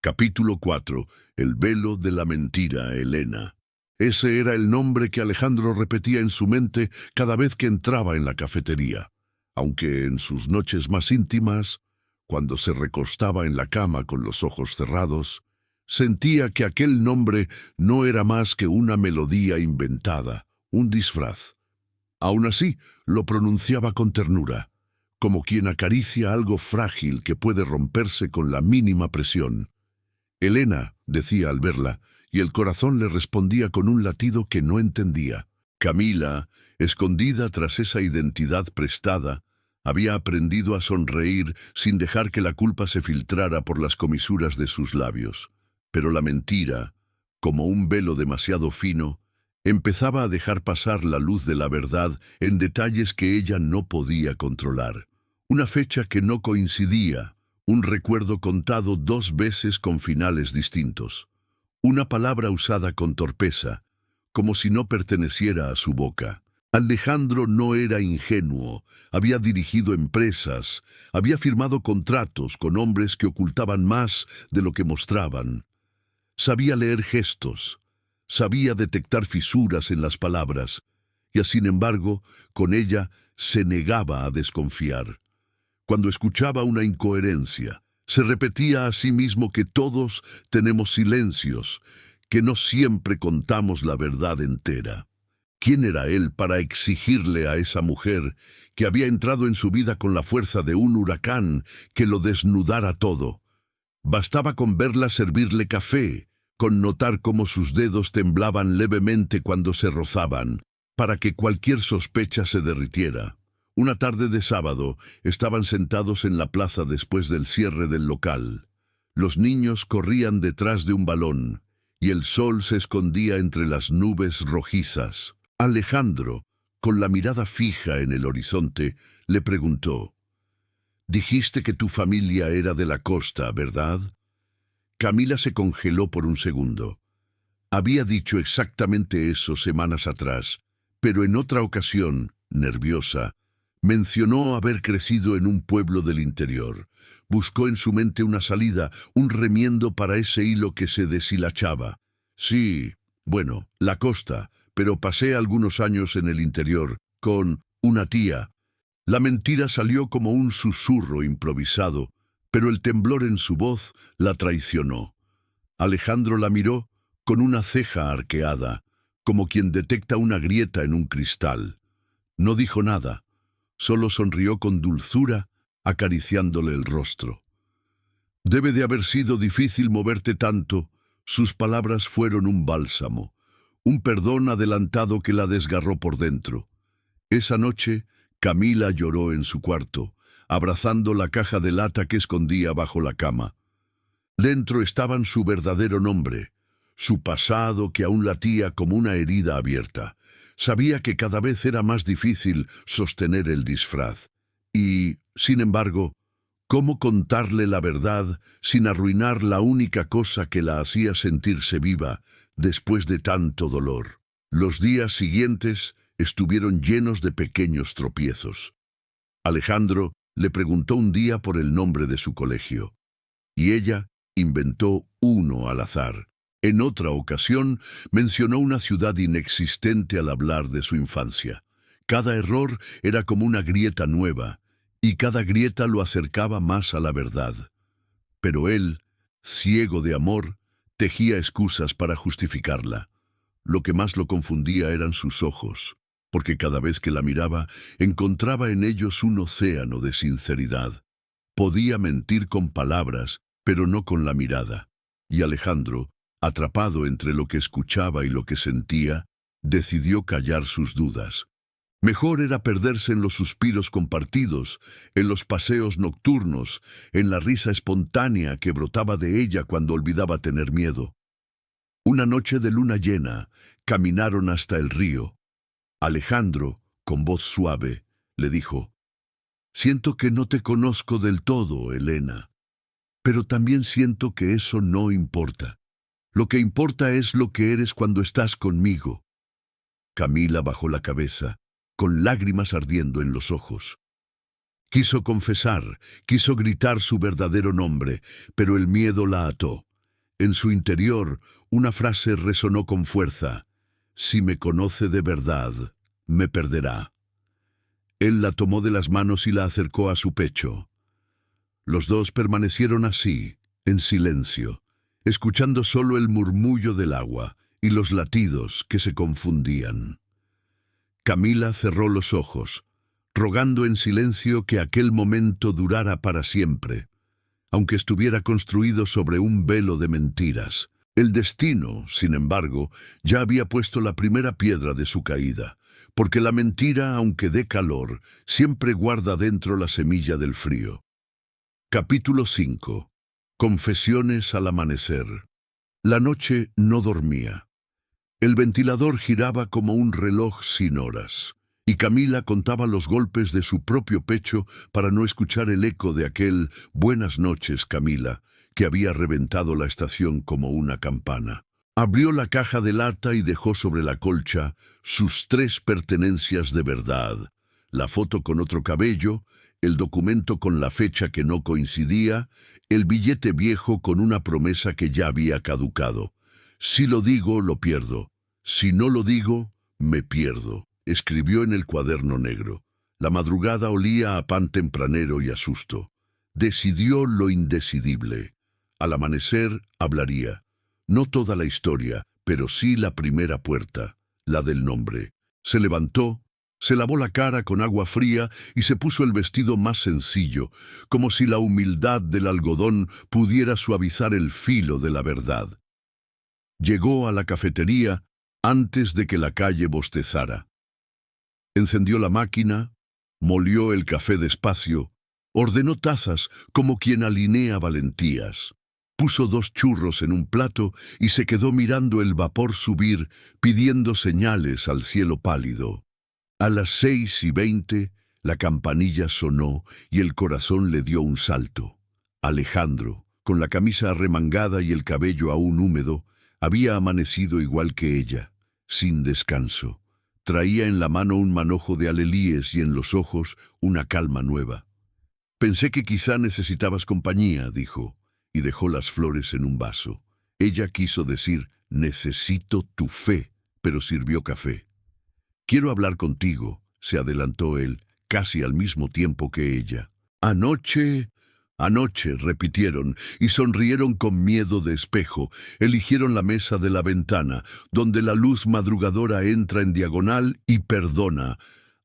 Capítulo 4. El velo de la mentira, Elena. Ese era el nombre que Alejandro repetía en su mente cada vez que entraba en la cafetería, aunque en sus noches más íntimas, cuando se recostaba en la cama con los ojos cerrados, sentía que aquel nombre no era más que una melodía inventada, un disfraz. Aún así, lo pronunciaba con ternura, como quien acaricia algo frágil que puede romperse con la mínima presión. «Elena», decía al verla, y el corazón le respondía con un latido que no entendía. Camila, escondida tras esa identidad prestada, había aprendido a sonreír sin dejar que la culpa se filtrara por las comisuras de sus labios. Pero la mentira, como un velo demasiado fino, empezaba a dejar pasar la luz de la verdad en detalles que ella no podía controlar. Una fecha que no coincidía, un recuerdo contado 2 veces con finales distintos. Una palabra usada con torpeza, como si no perteneciera a su boca. Alejandro no era ingenuo, había dirigido empresas, había firmado contratos con hombres que ocultaban más de lo que mostraban. Sabía leer gestos, sabía detectar fisuras en las palabras, y sin embargo, con ella se negaba a desconfiar. Cuando escuchaba una incoherencia, se repetía a sí mismo que todos tenemos silencios, que no siempre contamos la verdad entera. ¿Quién era él para exigirle a esa mujer que había entrado en su vida con la fuerza de un huracán que lo desnudara todo? Bastaba con verla servirle café, con notar cómo sus dedos temblaban levemente cuando se rozaban, para que cualquier sospecha se derritiera. Una tarde de sábado estaban sentados en la plaza después del cierre del local. Los niños corrían detrás de un balón, y el sol se escondía entre las nubes rojizas. Alejandro, con la mirada fija en el horizonte, le preguntó: «Dijiste que tu familia era de la costa, ¿verdad?» Camila se congeló por un segundo. Había dicho exactamente eso semanas atrás, pero en otra ocasión, nerviosa, mencionó haber crecido en un pueblo del interior. Buscó en su mente una salida, un remiendo para ese hilo que se deshilachaba. «Sí, bueno, la costa, pero pasé algunos años en el interior. con una tía. La mentira salió como un susurro improvisado, pero el temblor en su voz la traicionó. Alejandro la miró con una ceja arqueada, como quien detecta una grieta en un cristal. No dijo nada, solo sonrió con dulzura, acariciándole el rostro. Debe de haber sido difícil moverte tanto. Sus palabras fueron un bálsamo, un perdón adelantado que la desgarró por dentro. Esa noche, Camila lloró en su cuarto, abrazando la caja de lata que escondía bajo la cama. Dentro estaban su verdadero nombre, su pasado que aún latía como una herida abierta. Sabía que cada vez era más difícil sostener el disfraz. Y, sin embargo, ¿cómo contarle la verdad sin arruinar la única cosa que la hacía sentirse viva después de tanto dolor? Los días siguientes estuvieron llenos de pequeños tropiezos. Alejandro le preguntó un día por el nombre de su colegio, y ella inventó uno al azar. En otra ocasión mencionó una ciudad inexistente al hablar de su infancia. Cada error era como una grieta nueva, y cada grieta lo acercaba más a la verdad. Pero él, ciego de amor, tejía excusas para justificarla. Lo que más lo confundía eran sus ojos, porque cada vez que la miraba, encontraba en ellos un océano de sinceridad. Podía mentir con palabras, pero no con la mirada. Y Alejandro, atrapado entre lo que escuchaba y lo que sentía, decidió callar sus dudas. Mejor era perderse en los suspiros compartidos, en los paseos nocturnos, en la risa espontánea que brotaba de ella cuando olvidaba tener miedo. Una noche de luna llena, caminaron hasta el río. Alejandro, con voz suave, le dijo: «Siento que no te conozco del todo, Elena, pero también siento que eso no importa. Lo que importa es lo que eres cuando estás conmigo». Camila bajó la cabeza, con lágrimas ardiendo en los ojos. Quiso confesar, quiso gritar su verdadero nombre, pero el miedo la ató. En su interior, una frase resonó con fuerza: «Si me conoce de verdad, me perderá». Él la tomó de las manos y la acercó a su pecho. Los dos permanecieron así, en silencio, escuchando solo el murmullo del agua y los latidos que se confundían. Camila cerró los ojos, rogando en silencio que aquel momento durara para siempre, aunque estuviera construido sobre un velo de mentiras. El destino, sin embargo, ya había puesto la primera piedra de su caída, porque la mentira, aunque dé calor, siempre guarda dentro la semilla del frío. Capítulo 5. Confesiones al amanecer. La noche no dormía. El ventilador giraba como un reloj sin horas, y Camila contaba los golpes de su propio pecho para no escuchar el eco de aquel «Buenas noches, Camila», que había reventado la estación como una campana. Abrió la caja de lata y dejó sobre la colcha sus 3 pertenencias de verdad: la foto con otro cabello, el documento con la fecha que no coincidía, el billete viejo con una promesa que ya había caducado. «Si lo digo, lo pierdo. Si no lo digo, me pierdo», escribió en el cuaderno negro. La madrugada olía a pan tempranero y a susto. Decidió lo indecidible. Al amanecer hablaría. No toda la historia, pero sí la primera puerta, la del nombre. Se levantó, se lavó la cara con agua fría y se puso el vestido más sencillo, como si la humildad del algodón pudiera suavizar el filo de la verdad. Llegó a la cafetería antes de que la calle bostezara. Encendió la máquina, molió el café despacio, ordenó tazas como quien alinea valentías. Puso 2 churros en un plato y se quedó mirando el vapor subir, pidiendo señales al cielo pálido. A las 6:20 la campanilla sonó y el corazón le dio un salto. Alejandro, con la camisa arremangada y el cabello aún húmedo, había amanecido igual que ella, sin descanso. Traía en la mano un manojo de alelíes y en los ojos una calma nueva. «Pensé que quizá necesitabas compañía», dijo, y dejó las flores en un vaso. Ella quiso decir «necesito tu fe», pero sirvió café. «Quiero hablar contigo», se adelantó él, casi al mismo tiempo que ella. Anoche, anoche, repitieron, y sonrieron con miedo de espejo. Eligieron la mesa de la ventana, donde la luz madrugadora entra en diagonal y perdona.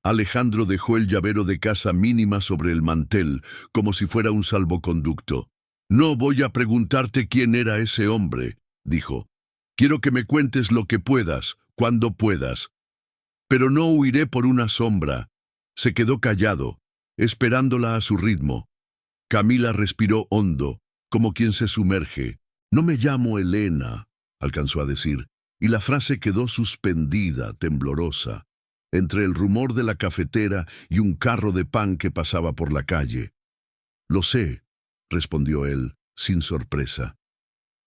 Alejandro dejó el llavero de casa mínima sobre el mantel, como si fuera un salvoconducto. «No voy a preguntarte quién era ese hombre», dijo. «Quiero que me cuentes lo que puedas, cuando puedas. Pero no huiré por una sombra». Se quedó callado, esperándola a su ritmo. Camila respiró hondo, como quien se sumerge. «No me llamo Elena», alcanzó a decir, y la frase quedó suspendida, temblorosa, entre el rumor de la cafetera y un carro de pan que pasaba por la calle. «Lo sé», respondió él, sin sorpresa.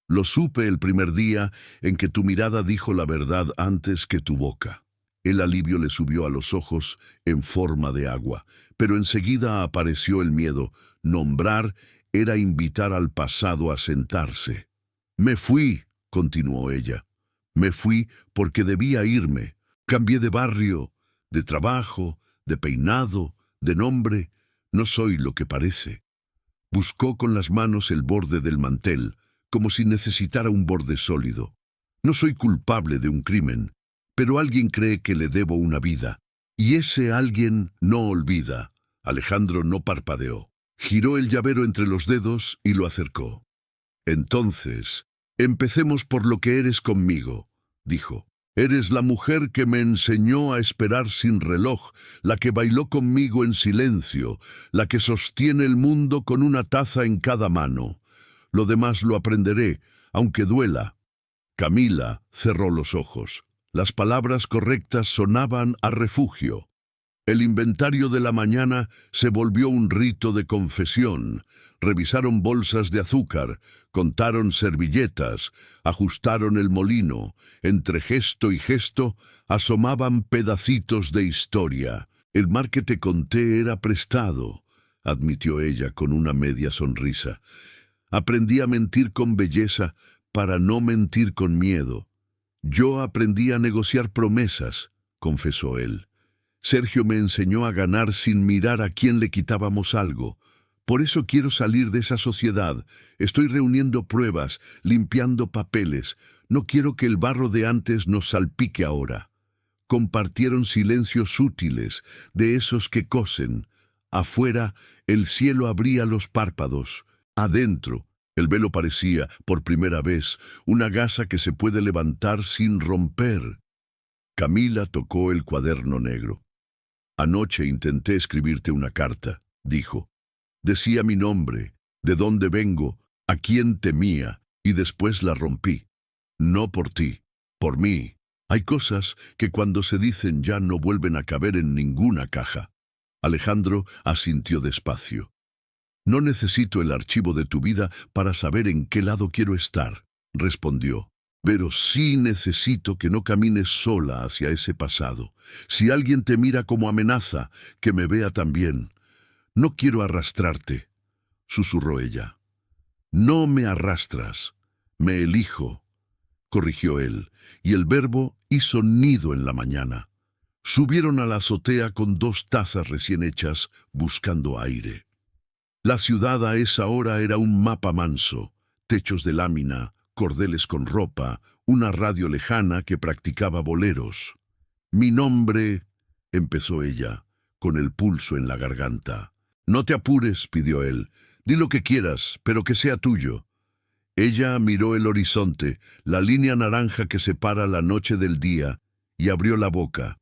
«Lo supe el primer día en que tu mirada dijo la verdad antes que tu boca». El alivio le subió a los ojos en forma de agua, pero enseguida apareció el miedo. Nombrar era invitar al pasado a sentarse. «Me fui», continuó ella. «Me fui porque debía irme. Cambié de barrio, de trabajo, de peinado, de nombre. No soy lo que parece». Buscó con las manos el borde del mantel, como si necesitara un borde sólido. «No soy culpable de un crimen, pero alguien cree que le debo una vida, y ese alguien no olvida». Alejandro no parpadeó. Giró el llavero entre los dedos y lo acercó. «Entonces, empecemos por lo que eres conmigo», dijo. «Eres la mujer que me enseñó a esperar sin reloj, la que bailó conmigo en silencio, la que sostiene el mundo con una taza en cada mano. Lo demás lo aprenderé, aunque duela». Camila cerró los ojos. Las palabras correctas sonaban a refugio. El inventario de la mañana se volvió un rito de confesión. Revisaron bolsas de azúcar, contaron servilletas, ajustaron el molino. Entre gesto y gesto asomaban pedacitos de historia. «El mar que te conté era prestado», admitió ella con una media sonrisa. «Aprendí a mentir con belleza para no mentir con miedo. Yo aprendí a negociar promesas», confesó él. «Sergio me enseñó a ganar sin mirar a quién le quitábamos algo. Por eso quiero salir de esa sociedad. Estoy reuniendo pruebas, limpiando papeles. No quiero que el barro de antes nos salpique ahora». Compartieron silencios útiles, de esos que cosen. Afuera, el cielo abría los párpados. Adentro, el velo parecía, por primera vez, una gasa que se puede levantar sin romper. Camila tocó el cuaderno negro. «Anoche intenté escribirte una carta», dijo. «Decía mi nombre, de dónde vengo, a quién temía, y después la rompí. No por ti, por mí. Hay cosas que cuando se dicen ya no vuelven a caber en ninguna caja». Alejandro asintió despacio. «No necesito el archivo de tu vida para saber en qué lado quiero estar», respondió. «Pero sí necesito que no camines sola hacia ese pasado. Si alguien te mira como amenaza, que me vea también. No quiero arrastrarte», susurró ella. «No me arrastras, me elijo», corrigió él, y el verbo hizo nido en la mañana. Subieron a la azotea con 2 tazas recién hechas, buscando aire. La ciudad a esa hora era un mapa manso, techos de lámina, cordeles con ropa, una radio lejana que practicaba boleros. «Mi nombre», empezó ella, con el pulso en la garganta. «No te apures», pidió él. «Di lo que quieras, pero que sea tuyo». Ella miró el horizonte, la línea naranja que separa la noche del día, y abrió la boca.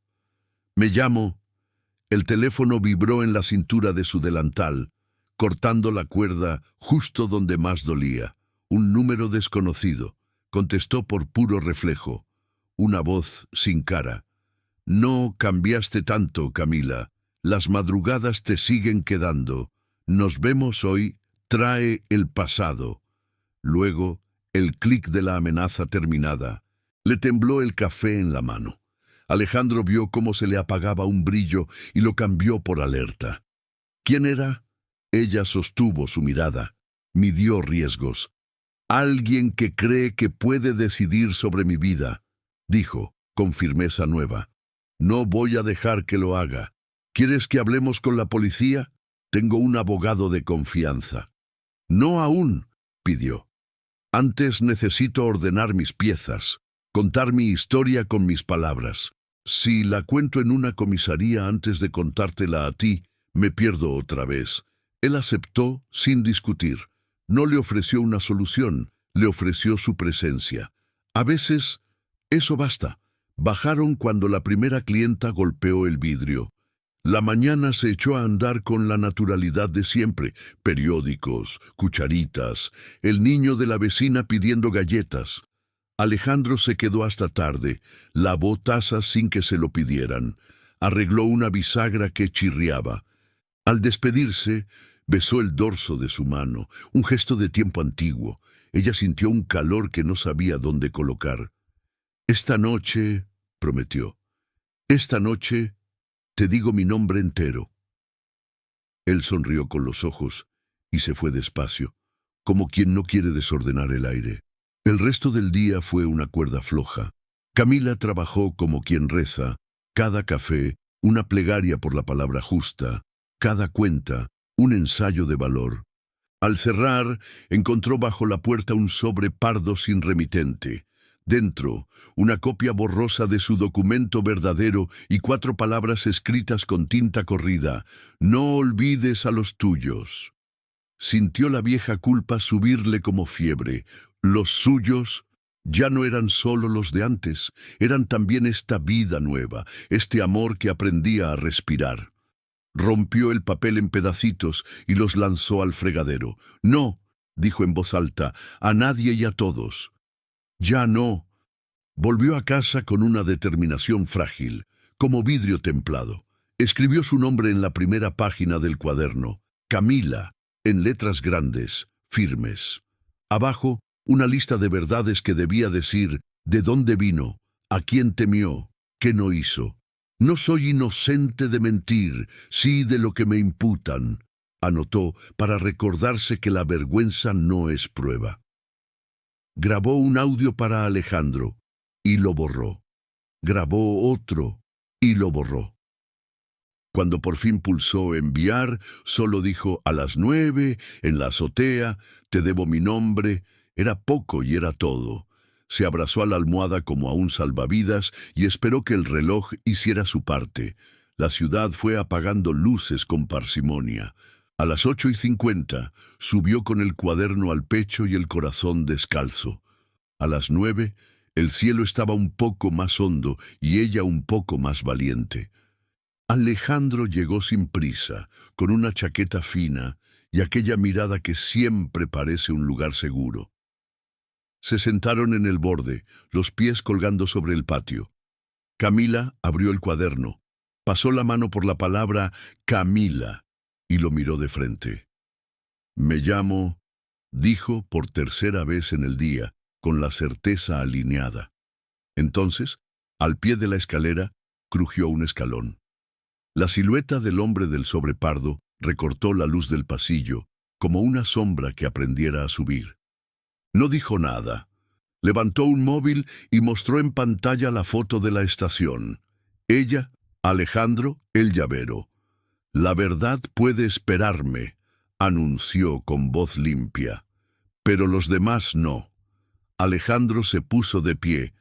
«Me llamo». El teléfono vibró en la cintura de su delantal, cortando la cuerda justo donde más dolía. Un número desconocido. Contestó por puro reflejo. Una voz sin cara. «No cambiaste tanto, Camila. Las madrugadas te siguen quedando. Nos vemos hoy, trae el pasado». Luego, el clic de la amenaza terminada. Le tembló el café en la mano. Alejandro vio cómo se le apagaba un brillo y lo cambió por alerta. ¿Quién era? Ella sostuvo su mirada. Midió riesgos. «Alguien que cree que puede decidir sobre mi vida», dijo, con firmeza nueva. «No voy a dejar que lo haga. ¿Quieres que hablemos con la policía? Tengo un abogado de confianza. No aún, pidió. Antes necesito ordenar mis piezas, contar mi historia con mis palabras. Si la cuento en una comisaría antes de contártela a ti, me pierdo otra vez. Él aceptó sin discutir. No le ofreció una solución, le ofreció su presencia. A veces, eso basta. Bajaron cuando la primera clienta golpeó el vidrio. La mañana se echó a andar con la naturalidad de siempre. Periódicos, cucharitas, el niño de la vecina pidiendo galletas. Alejandro se quedó hasta tarde, lavó tazas sin que se lo pidieran, arregló una bisagra que chirriaba. Al despedirse, besó el dorso de su mano, un gesto de tiempo antiguo. Ella sintió un calor que no sabía dónde colocar. Esta noche, prometió, esta noche te digo mi nombre entero. Él sonrió con los ojos y se fue despacio, como quien no quiere desordenar el aire. El resto del día fue una cuerda floja. Camila trabajó como quien reza, cada café, una plegaria por la palabra justa, cada cuenta, un ensayo de valor. Al cerrar, encontró bajo la puerta un sobre pardo sin remitente. Dentro, una copia borrosa de su documento verdadero y 4 palabras escritas con tinta corrida. No olvides a los tuyos. Sintió la vieja culpa subirle como fiebre. Los suyos ya no eran solo los de antes, eran también esta vida nueva, este amor que aprendía a respirar. Rompió el papel en pedacitos y los lanzó al fregadero. No, dijo en voz alta, a nadie y a todos. Ya no. Volvió a casa con una determinación frágil, como vidrio templado. Escribió su nombre en la primera página del cuaderno, Camila, en letras grandes, firmes. Abajo, una lista de verdades que debía decir de dónde vino, a quién temió, qué no hizo. No soy inocente de mentir, sí de lo que me imputan, anotó para recordarse que la vergüenza no es prueba. Grabó un audio para Alejandro y lo borró. Grabó otro y lo borró. Cuando por fin pulsó enviar, solo dijo a las 9, en la azotea, te debo mi nombre. Era poco y era todo. Se abrazó a la almohada como a un salvavidas y esperó que el reloj hiciera su parte. La ciudad fue apagando luces con parsimonia. A las 8:50 subió con el cuaderno al pecho y el corazón descalzo. A las 9 el cielo estaba un poco más hondo y ella un poco más valiente. Alejandro llegó sin prisa, con una chaqueta fina y aquella mirada que siempre parece un lugar seguro. Se sentaron en el borde, los pies colgando sobre el patio. Camila abrió el cuaderno, pasó la mano por la palabra Camila y lo miró de frente. Me llamo, dijo por tercera vez en el día, con la certeza alineada. Entonces, al pie de la escalera, crujió un escalón. La silueta del hombre del sobrepardo recortó la luz del pasillo, como una sombra que aprendiera a subir. No dijo nada. Levantó un móvil y mostró en pantalla la foto de la estación. Ella, Alejandro, el llavero. La verdad puede esperarme, anunció con voz limpia. Pero los demás no. Alejandro se puso de pie,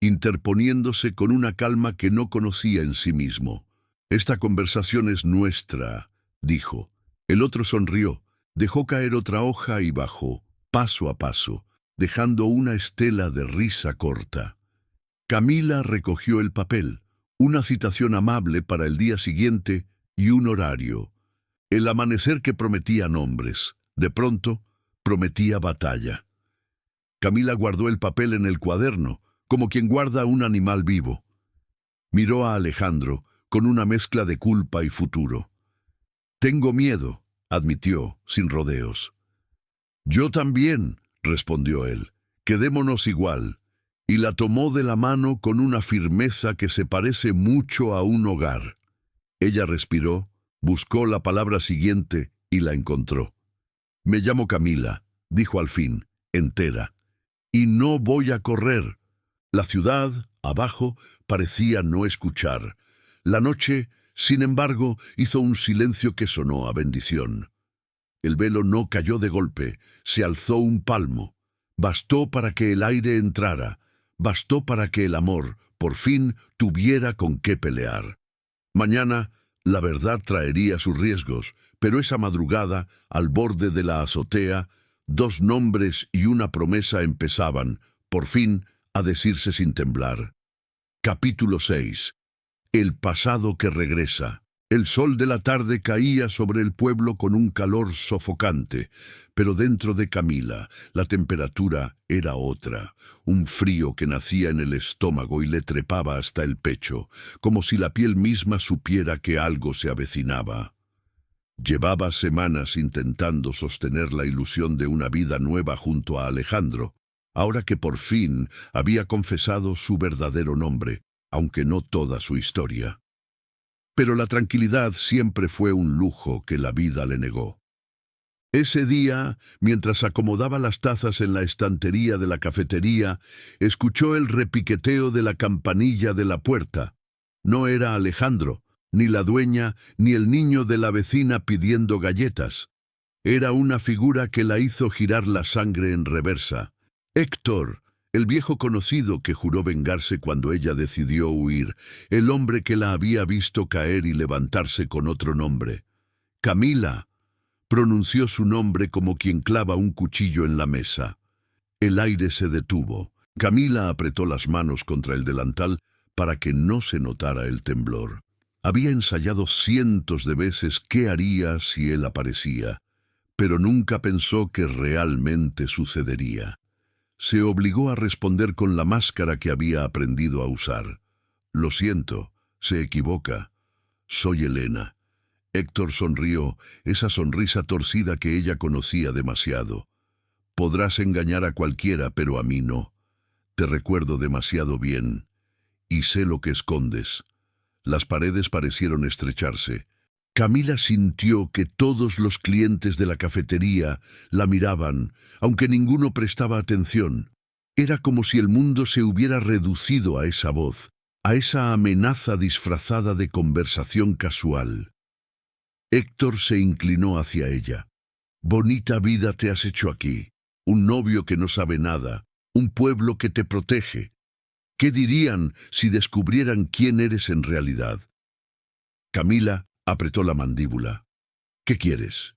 interponiéndose con una calma que no conocía en sí mismo. Esta conversación es nuestra, dijo. El otro sonrió, dejó caer otra hoja y bajó, paso a paso, dejando una estela de risa corta. Camila recogió el papel, una citación amable para el día siguiente y un horario. El amanecer que prometía nombres, de pronto, prometía batalla. Camila guardó el papel en el cuaderno, como quien guarda un animal vivo. Miró a Alejandro, con una mezcla de culpa y futuro. Tengo miedo, admitió, sin rodeos. Yo también, respondió él. Quedémonos igual. Y la tomó de la mano con una firmeza que se parece mucho a un hogar. Ella respiró, buscó la palabra siguiente y la encontró. Me llamo Camila, dijo al fin, entera. Y no voy a correr. La ciudad, abajo, parecía no escuchar. La noche Sin embargo, hizo un silencio que sonó a bendición. El velo no cayó de golpe, se alzó un palmo. Bastó para que el aire entrara, bastó para que el amor, por fin, tuviera con qué pelear. Mañana, la verdad traería sus riesgos, pero esa madrugada, al borde de la azotea, 2 nombres y una promesa empezaban, por fin, a decirse sin temblar. Capítulo 6. El pasado que regresa. El sol de la tarde caía sobre el pueblo con un calor sofocante, pero dentro de Camila la temperatura era otra, un frío que nacía en el estómago y le trepaba hasta el pecho, como si la piel misma supiera que algo se avecinaba. Llevaba semanas intentando sostener la ilusión de una vida nueva junto a Alejandro, ahora que por fin había confesado su verdadero nombre, aunque no toda su historia. Pero la tranquilidad siempre fue un lujo que la vida le negó. Ese día, mientras acomodaba las tazas en la estantería de la cafetería, escuchó el repiqueteo de la campanilla de la puerta. No era Alejandro, ni la dueña, ni el niño de la vecina pidiendo galletas. Era una figura que la hizo girar la sangre en reversa. Héctor, el viejo conocido que juró vengarse cuando ella decidió huir, el hombre que la había visto caer y levantarse con otro nombre. Camila. Pronunció su nombre como quien clava un cuchillo en la mesa. El aire se detuvo. Camila apretó las manos contra el delantal para que no se notara el temblor. Había ensayado cientos de veces qué haría si él aparecía, pero nunca pensó que realmente sucedería. Se obligó a responder con la máscara que había aprendido a usar. Lo siento, se equivoca. Soy Elena. Héctor sonrió, esa sonrisa torcida que ella conocía demasiado. Podrás engañar a cualquiera, pero a mí no. Te recuerdo demasiado bien. Y sé lo que escondes. Las paredes parecieron estrecharse. Camila sintió que todos los clientes de la cafetería la miraban, aunque ninguno prestaba atención. Era como si el mundo se hubiera reducido a esa voz, a esa amenaza disfrazada de conversación casual. Héctor se inclinó hacia ella. Bonita vida te has hecho aquí, un novio que no sabe nada, un pueblo que te protege. ¿Qué dirían si descubrieran quién eres en realidad? Camila apretó la mandíbula. ¿Qué quieres?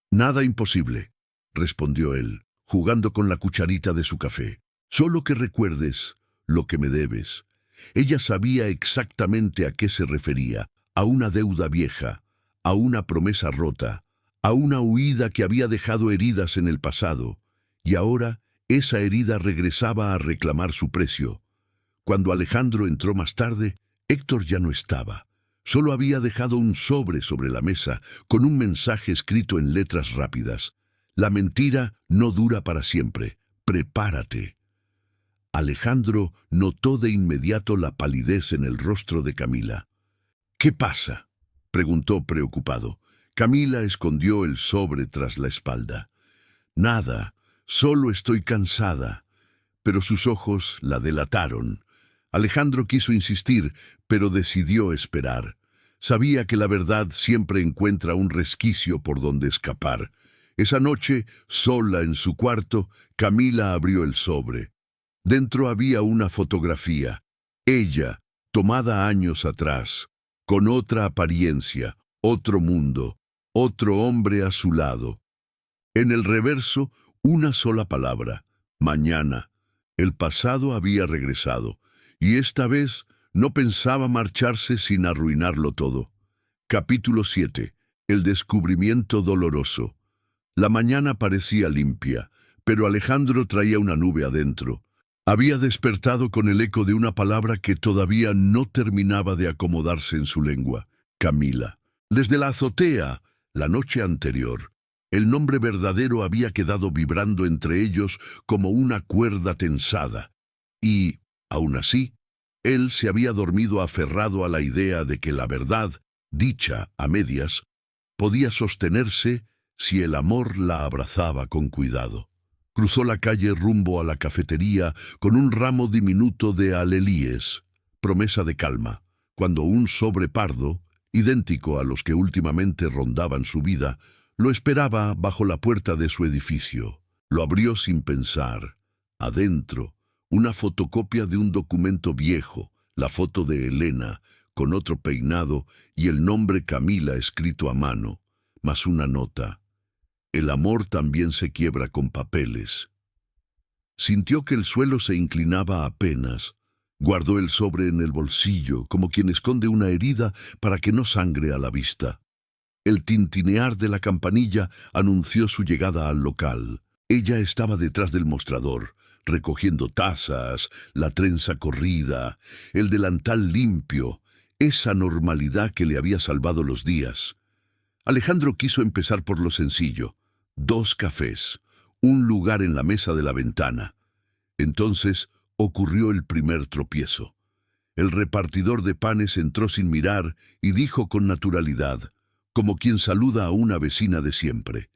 Nada imposible, respondió él, jugando con la cucharita de su café. Solo que recuerdes lo que me debes. Ella sabía exactamente a qué se refería, a una deuda vieja, a una promesa rota, a una huida que había dejado heridas en el pasado, y ahora esa herida regresaba a reclamar su precio. Cuando Alejandro entró más tarde, Héctor ya no estaba. Solo había dejado un sobre la mesa con un mensaje escrito en letras rápidas. La mentira no dura para siempre. Prepárate. Alejandro notó de inmediato la palidez en el rostro de Camila. ¿Qué pasa?, preguntó preocupado. Camila escondió el sobre tras la espalda. Nada, solo estoy cansada. Pero sus ojos la delataron. Alejandro quiso insistir, pero decidió esperar. Sabía que la verdad siempre encuentra un resquicio por donde escapar. Esa noche, sola en su cuarto, Camila abrió el sobre. Dentro había una fotografía. Ella, tomada años atrás, con otra apariencia, otro mundo, otro hombre a su lado. En el reverso, una sola palabra: mañana. El pasado había regresado, y esta vez no pensaba marcharse sin arruinarlo todo. Capítulo 7. El descubrimiento doloroso. La mañana parecía limpia, pero Alejandro traía una nube adentro. Había despertado con el eco de una palabra que todavía no terminaba de acomodarse en su lengua: Camila. Desde la azotea, la noche anterior, el nombre verdadero había quedado vibrando entre ellos como una cuerda tensada. Y, aún así, él se había dormido aferrado a la idea de que la verdad, dicha a medias, podía sostenerse si el amor la abrazaba con cuidado. Cruzó la calle rumbo a la cafetería con un ramo diminuto de alelíes, promesa de calma, cuando un sobre pardo, idéntico a los que últimamente rondaban su vida, lo esperaba bajo la puerta de su edificio. Lo abrió sin pensar. Adentro, una fotocopia de un documento viejo, la foto de Elena, con otro peinado y el nombre Camila escrito a mano, más una nota. El amor también se quiebra con papeles. Sintió que el suelo se inclinaba apenas. Guardó el sobre en el bolsillo, como quien esconde una herida para que no sangre a la vista. El tintinear de la campanilla anunció su llegada al local. Ella estaba detrás del mostrador, recogiendo tazas, la trenza corrida, el delantal limpio, esa normalidad que le había salvado los días. Alejandro quiso empezar por lo sencillo: 2 cafés, un lugar en la mesa de la ventana. Entonces ocurrió el primer tropiezo. El repartidor de panes entró sin mirar y dijo con naturalidad, como quien saluda a una vecina de siempre: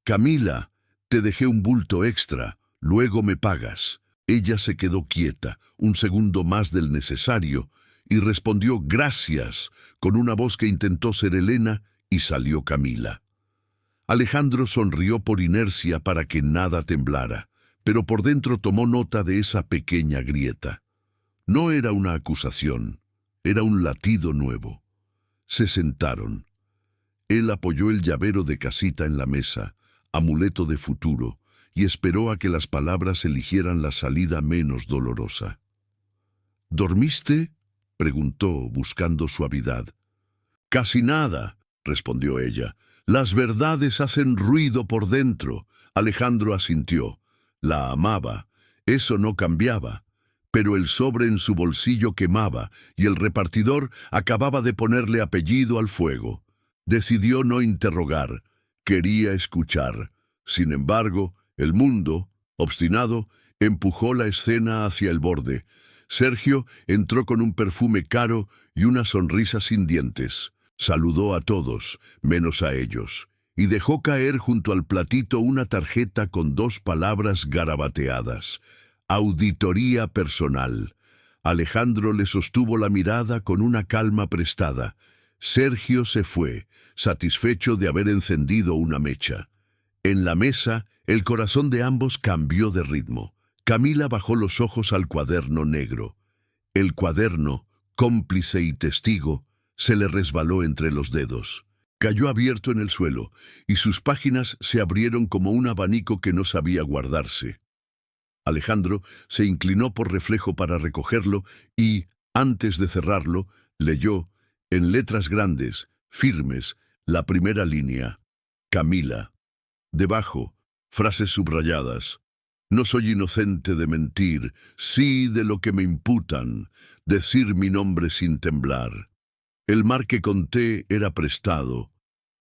«Camila, te dejé un bulto extra, luego me pagas». Ella se quedó quieta, un segundo más del necesario, y respondió «gracias», con una voz que intentó ser Elena, y salió Camila. Alejandro sonrió por inercia para que nada temblara, pero por dentro tomó nota de esa pequeña grieta. No era una acusación, era un latido nuevo. Se sentaron. Él apoyó el llavero de casita en la mesa, amuleto de futuro, y esperó a que las palabras eligieran la salida menos dolorosa. «¿Dormiste?», preguntó, buscando suavidad. «Casi nada», respondió ella. «Las verdades hacen ruido por dentro». Alejandro asintió. La amaba. Eso no cambiaba. Pero el sobre en su bolsillo quemaba, y el repartidor acababa de ponerle apellido al fuego. Decidió no interrogar. Quería escuchar. Sin embargo, el mundo, obstinado, empujó la escena hacia el borde. Sergio entró con un perfume caro y una sonrisa sin dientes. Saludó a todos, menos a ellos, y dejó caer junto al platito una tarjeta con 2 palabras garabateadas: auditoría personal. Alejandro le sostuvo la mirada con una calma prestada. Sergio se fue, satisfecho de haber encendido una mecha. En la mesa, el corazón de ambos cambió de ritmo. Camila bajó los ojos al cuaderno negro. El cuaderno, cómplice y testigo, se le resbaló entre los dedos. Cayó abierto en el suelo, y sus páginas se abrieron como un abanico que no sabía guardarse. Alejandro se inclinó por reflejo para recogerlo y, antes de cerrarlo, leyó, en letras grandes, firmes, la primera línea: Camila. Debajo, frases subrayadas: «No soy inocente de mentir, sí de lo que me imputan, decir mi nombre sin temblar. El mar que conté era prestado.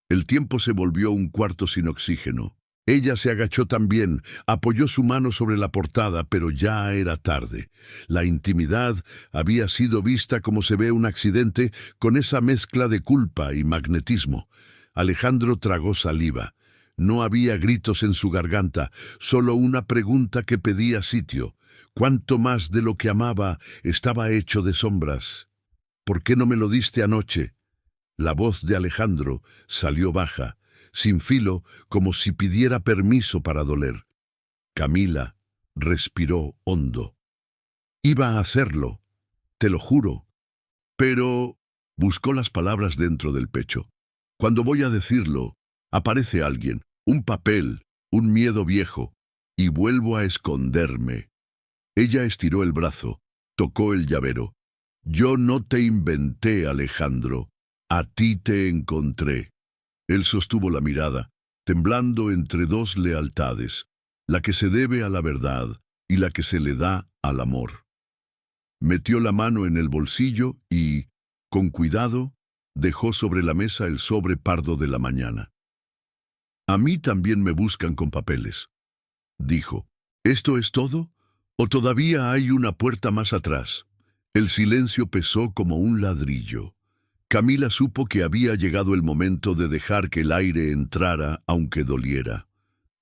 El tiempo se volvió un cuarto sin oxígeno». Ella se agachó también, apoyó su mano sobre la portada, pero ya era tarde. La intimidad había sido vista como se ve un accidente, con esa mezcla de culpa y magnetismo. Alejandro tragó saliva. No había gritos en su garganta, solo una pregunta que pedía sitio. ¿Cuánto más de lo que amaba estaba hecho de sombras? «¿Por qué no me lo diste anoche?». La voz de Alejandro salió baja, sin filo, como si pidiera permiso para doler. Camila respiró hondo. «Iba a hacerlo, te lo juro. Pero…» buscó las palabras dentro del pecho. «Cuando voy a decirlo, aparece alguien, un papel, un miedo viejo, y vuelvo a esconderme». Ella estiró el brazo, tocó el llavero. «Yo no te inventé, Alejandro. A ti te encontré». Él sostuvo la mirada, temblando entre 2 lealtades, la que se debe a la verdad y la que se le da al amor. Metió la mano en el bolsillo y, con cuidado, dejó sobre la mesa el sobre pardo de la mañana. «A mí también me buscan con papeles», dijo. «¿Esto es todo? ¿O todavía hay una puerta más atrás?». El silencio pesó como un ladrillo. Camila supo que había llegado el momento de dejar que el aire entrara, aunque doliera.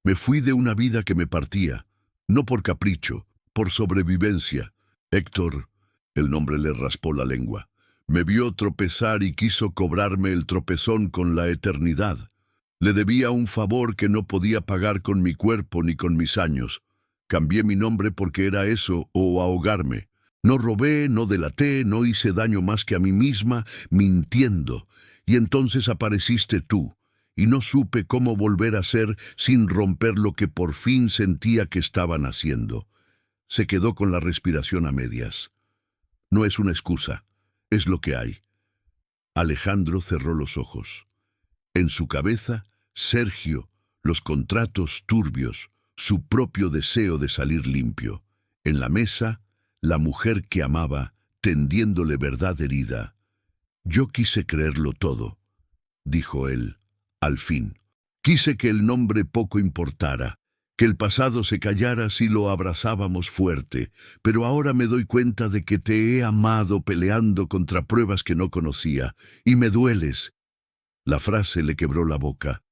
«Me fui de una vida que me partía, no por capricho, por sobrevivencia. Héctor», el nombre le raspó la lengua, Me vio tropezar y quiso cobrarme el tropezón con la eternidad. Le debía un favor que no podía pagar con mi cuerpo ni con mis años. Cambié mi nombre porque era eso, o ahogarme. No robé, no delaté, no hice daño más que a mí misma, mintiendo. Y entonces apareciste tú, y no supe cómo volver a ser sin romper lo que por fin sentía que estaban haciendo. Se quedó con la respiración a medias. No es una excusa, es lo que hay. Alejandro cerró los ojos. En su cabeza, Sergio, los contratos turbios, su propio deseo de salir limpio. En la mesa, la mujer que amaba, tendiéndole verdad herida. Yo quise creerlo todo, dijo él, al fin. Quise que el nombre poco importara, que el pasado se callara si lo abrazábamos fuerte, pero ahora me doy cuenta de que te he amado peleando contra pruebas que no conocía, y me dueles. La frase le quebró la boca.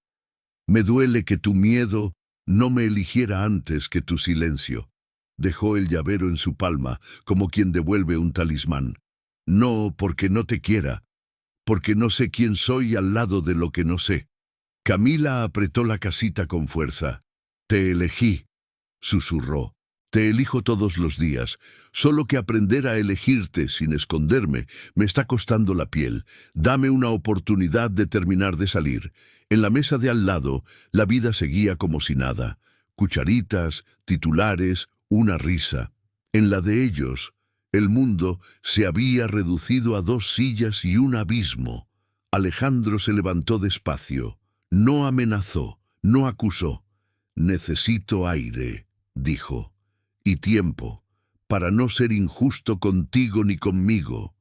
Me duele que tu miedo no me eligiera antes que tu silencio. Dejó el llavero en su palma, como quien devuelve un talismán. No porque no te quiera, porque no sé quién soy al lado de lo que no sé. Camila apretó la casita con fuerza. Te elegí, susurró. Te elijo todos los días, solo que aprender a elegirte sin esconderme me está costando la piel. Dame una oportunidad de terminar de salir. En la mesa de al lado, la vida seguía como si nada. Cucharitas, titulares, una risa. En la de ellos, el mundo se había reducido a 2 sillas y un abismo. Alejandro se levantó despacio. No amenazó, no acusó. Necesito aire, dijo. Y tiempo, para no ser injusto contigo ni conmigo,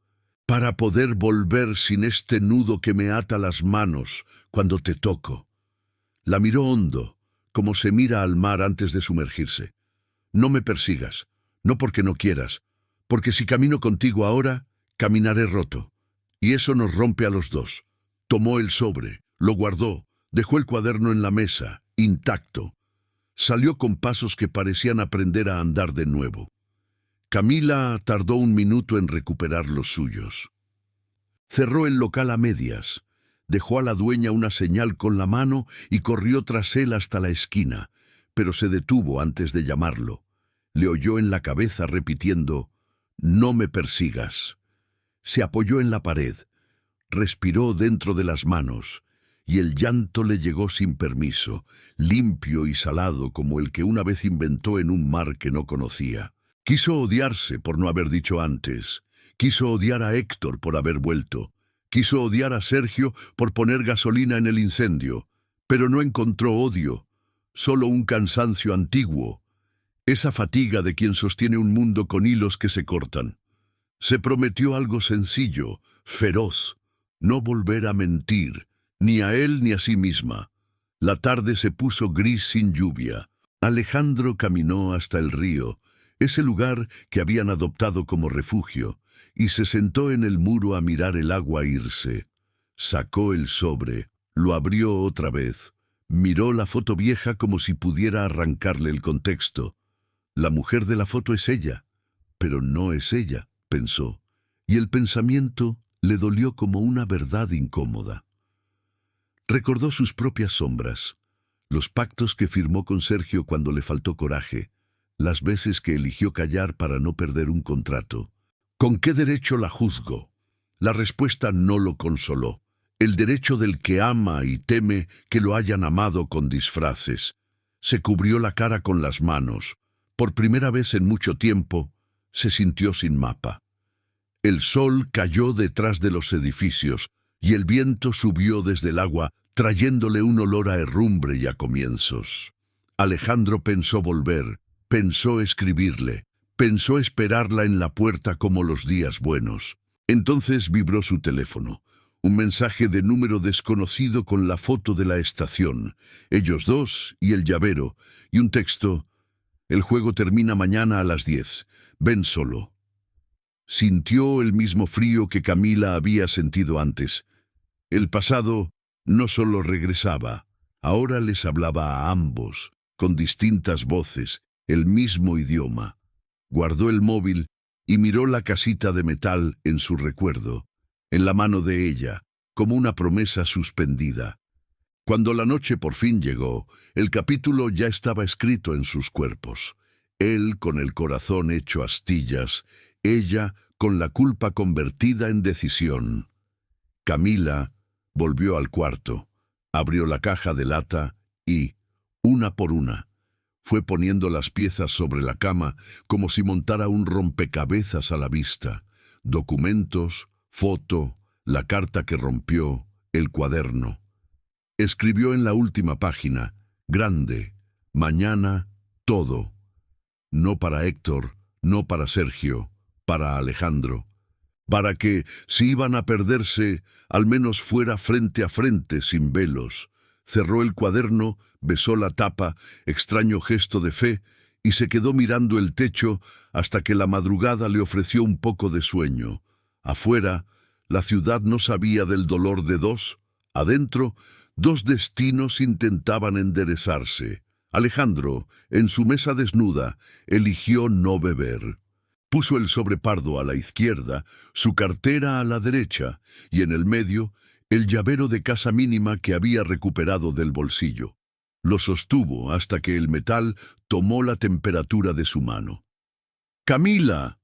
para poder volver sin este nudo que me ata las manos cuando te toco. La miró hondo, como se mira al mar antes de sumergirse. No me persigas, no porque no quieras, porque si camino contigo ahora, caminaré roto. Y eso nos rompe a los dos. Tomó el sobre, lo guardó, dejó el cuaderno en la mesa, intacto. Salió con pasos que parecían aprender a andar de nuevo. Camila tardó un minuto en recuperar los suyos. Cerró el local a medias, dejó a la dueña una señal con la mano y corrió tras él hasta la esquina, pero se detuvo antes de llamarlo. Le oyó en la cabeza repitiendo, «No me persigas». Se apoyó en la pared, respiró dentro de las manos, y el llanto le llegó sin permiso, limpio y salado como el que una vez inventó en un mar que no conocía. Quiso odiarse por no haber dicho antes. Quiso odiar a Héctor por haber vuelto. Quiso odiar a Sergio por poner gasolina en el incendio. Pero no encontró odio, solo un cansancio antiguo. Esa fatiga de quien sostiene un mundo con hilos que se cortan. Se prometió algo sencillo, feroz, no volver a mentir, ni a él ni a sí misma. La tarde se puso gris sin lluvia. Alejandro caminó hasta el río, ese lugar que habían adoptado como refugio, y se sentó en el muro a mirar el agua irse. Sacó el sobre, lo abrió otra vez, miró la foto vieja como si pudiera arrancarle el contexto. La mujer de la foto es ella, pero no es ella, pensó, y el pensamiento le dolió como una verdad incómoda. Recordó sus propias sombras, los pactos que firmó con Sergio cuando le faltó coraje, las veces que eligió callar para no perder un contrato. ¿Con qué derecho la juzgo? La respuesta no lo consoló. El derecho del que ama y teme que lo hayan amado con disfraces. Se cubrió la cara con las manos. Por primera vez en mucho tiempo, se sintió sin mapa. El sol cayó detrás de los edificios y el viento subió desde el agua, trayéndole un olor a herrumbre y a comienzos. Alejandro pensó volver, pensó escribirle, pensó esperarla en la puerta como los días buenos. Entonces vibró su teléfono. Un mensaje de número desconocido con la foto de la estación, ellos dos y el llavero, y un texto: «El juego termina mañana a las 10. Ven solo». Sintió el mismo frío que Camila había sentido antes. El pasado no solo regresaba, ahora les hablaba a ambos, con distintas voces, el mismo idioma. Guardó el móvil y miró la casita de metal en su recuerdo. en la mano de ella, como una promesa suspendida. Cuando la noche por fin llegó, el capítulo ya estaba escrito en sus cuerpos. Él con el corazón hecho astillas, ella con la culpa convertida en decisión. Camila volvió al cuarto, abrió la caja de lata y, una por una, fue poniendo las piezas sobre la cama como si montara un rompecabezas a la vista. Documentos, foto, la carta que rompió, el cuaderno. Escribió en la última página, grande, mañana, todo. No para Héctor, no para Sergio, para Alejandro. Para que, si iban a perderse, al menos fuera frente a frente, sin velos. Cerró el cuaderno, besó la tapa, extraño gesto de fe, y se quedó mirando el techo hasta que la madrugada le ofreció un poco de sueño. Afuera, la ciudad no sabía del dolor de dos. Adentro, dos destinos intentaban enderezarse. Alejandro, en su mesa desnuda, eligió no beber. Puso el sobrepardo a la izquierda, su cartera a la derecha, y en el medio, el llavero de casa mínima que había recuperado del bolsillo. Lo sostuvo hasta que el metal tomó la temperatura de su mano. «Camila»,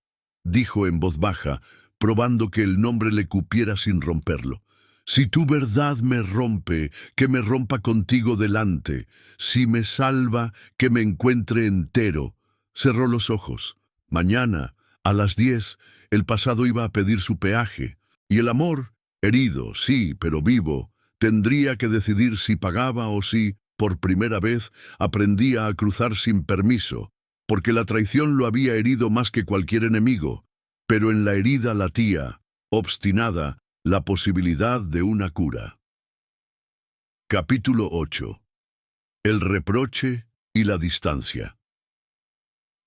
dijo en voz baja, probando que el nombre le cupiera sin romperlo. «Si tu verdad me rompe, que me rompa contigo delante. Si me salva, que me encuentre entero». Cerró los ojos. Mañana, a las 10, el pasado iba a pedir su peaje, y el amor, herido, sí, pero vivo, tendría que decidir si pagaba o si, por primera vez, aprendía a cruzar sin permiso, porque la traición lo había herido más que cualquier enemigo, pero en la herida latía, obstinada, la posibilidad de una cura. Capítulo 8. El reproche y la distancia.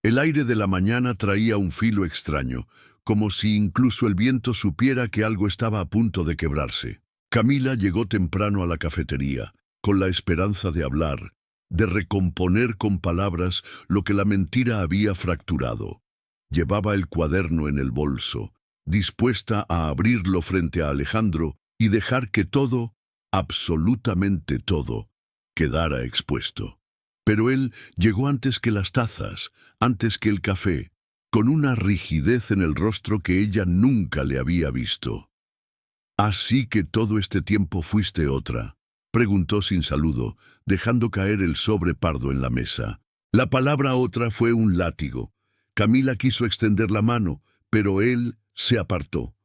El aire de la mañana traía un filo extraño, como si incluso el viento supiera que algo estaba a punto de quebrarse. Camila llegó temprano a la cafetería, con la esperanza de hablar, de recomponer con palabras lo que la mentira había fracturado. Llevaba el cuaderno en el bolso, dispuesta a abrirlo frente a Alejandro y dejar que todo, absolutamente todo, quedara expuesto. Pero él llegó antes que las tazas, antes que el café, con una rigidez en el rostro que ella nunca le había visto. «¿Así que todo este tiempo fuiste otra?», preguntó sin saludo, dejando caer el sobre pardo en la mesa. La palabra otra fue un látigo. Camila quiso extender la mano, pero él se apartó.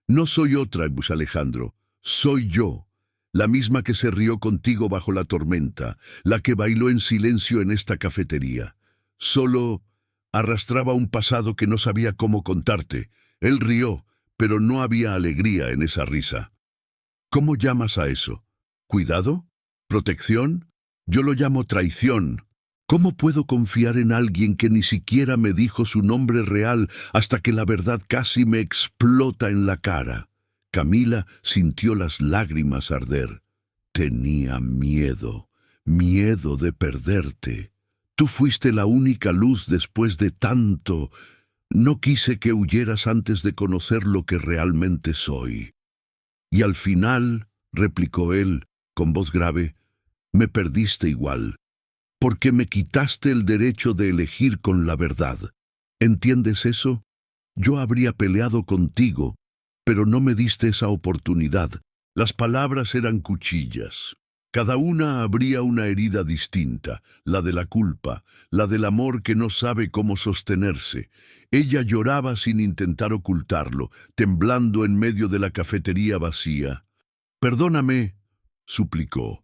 «No soy otra, Alejandro, soy yo. La misma que se rió contigo bajo la tormenta, la que bailó en silencio en esta cafetería. Solo arrastraba un pasado que no sabía cómo contarte. Él rió, pero no había alegría en esa risa». «¿Cómo llamas a eso? ¿Cuidado? ¿Protección? Yo lo llamo traición. ¿Cómo puedo confiar en alguien que ni siquiera me dijo su nombre real hasta que la verdad casi me explota en la cara?» Camila sintió las lágrimas arder. «Tenía miedo, miedo de perderte. Tú fuiste la única luz después de tanto. No quise que huyeras antes de conocer lo que realmente soy». «Y al final», replicó él, con voz grave, «me perdiste igual, porque me quitaste el derecho de elegir con la verdad. ¿Entiendes eso? Yo habría peleado contigo, pero no me diste esa oportunidad». Las palabras eran cuchillas. Cada una abría una herida distinta, la de la culpa, la del amor que no sabe cómo sostenerse. Ella lloraba sin intentar ocultarlo, temblando en medio de la cafetería vacía. «Perdóname», suplicó.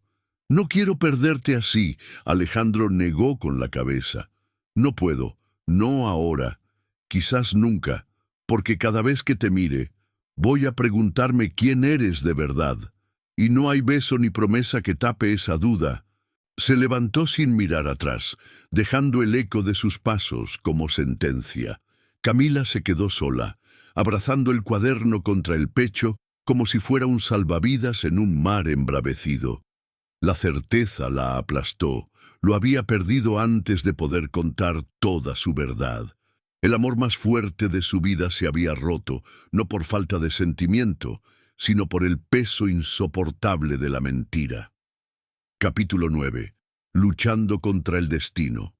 «No quiero perderte así». Alejandro negó con la cabeza. «No puedo, no ahora, quizás nunca, porque cada vez que te mire, voy a preguntarme quién eres de verdad. Y no hay beso ni promesa que tape esa duda». Se levantó sin mirar atrás, dejando el eco de sus pasos como sentencia. Camila se quedó sola, abrazando el cuaderno contra el pecho, como si fuera un salvavidas en un mar embravecido. La certeza la aplastó. Lo había perdido antes de poder contar toda su verdad. El amor más fuerte de su vida se había roto, no por falta de sentimiento. sino por el peso insoportable de la mentira. Capítulo 9. Luchando contra el destino.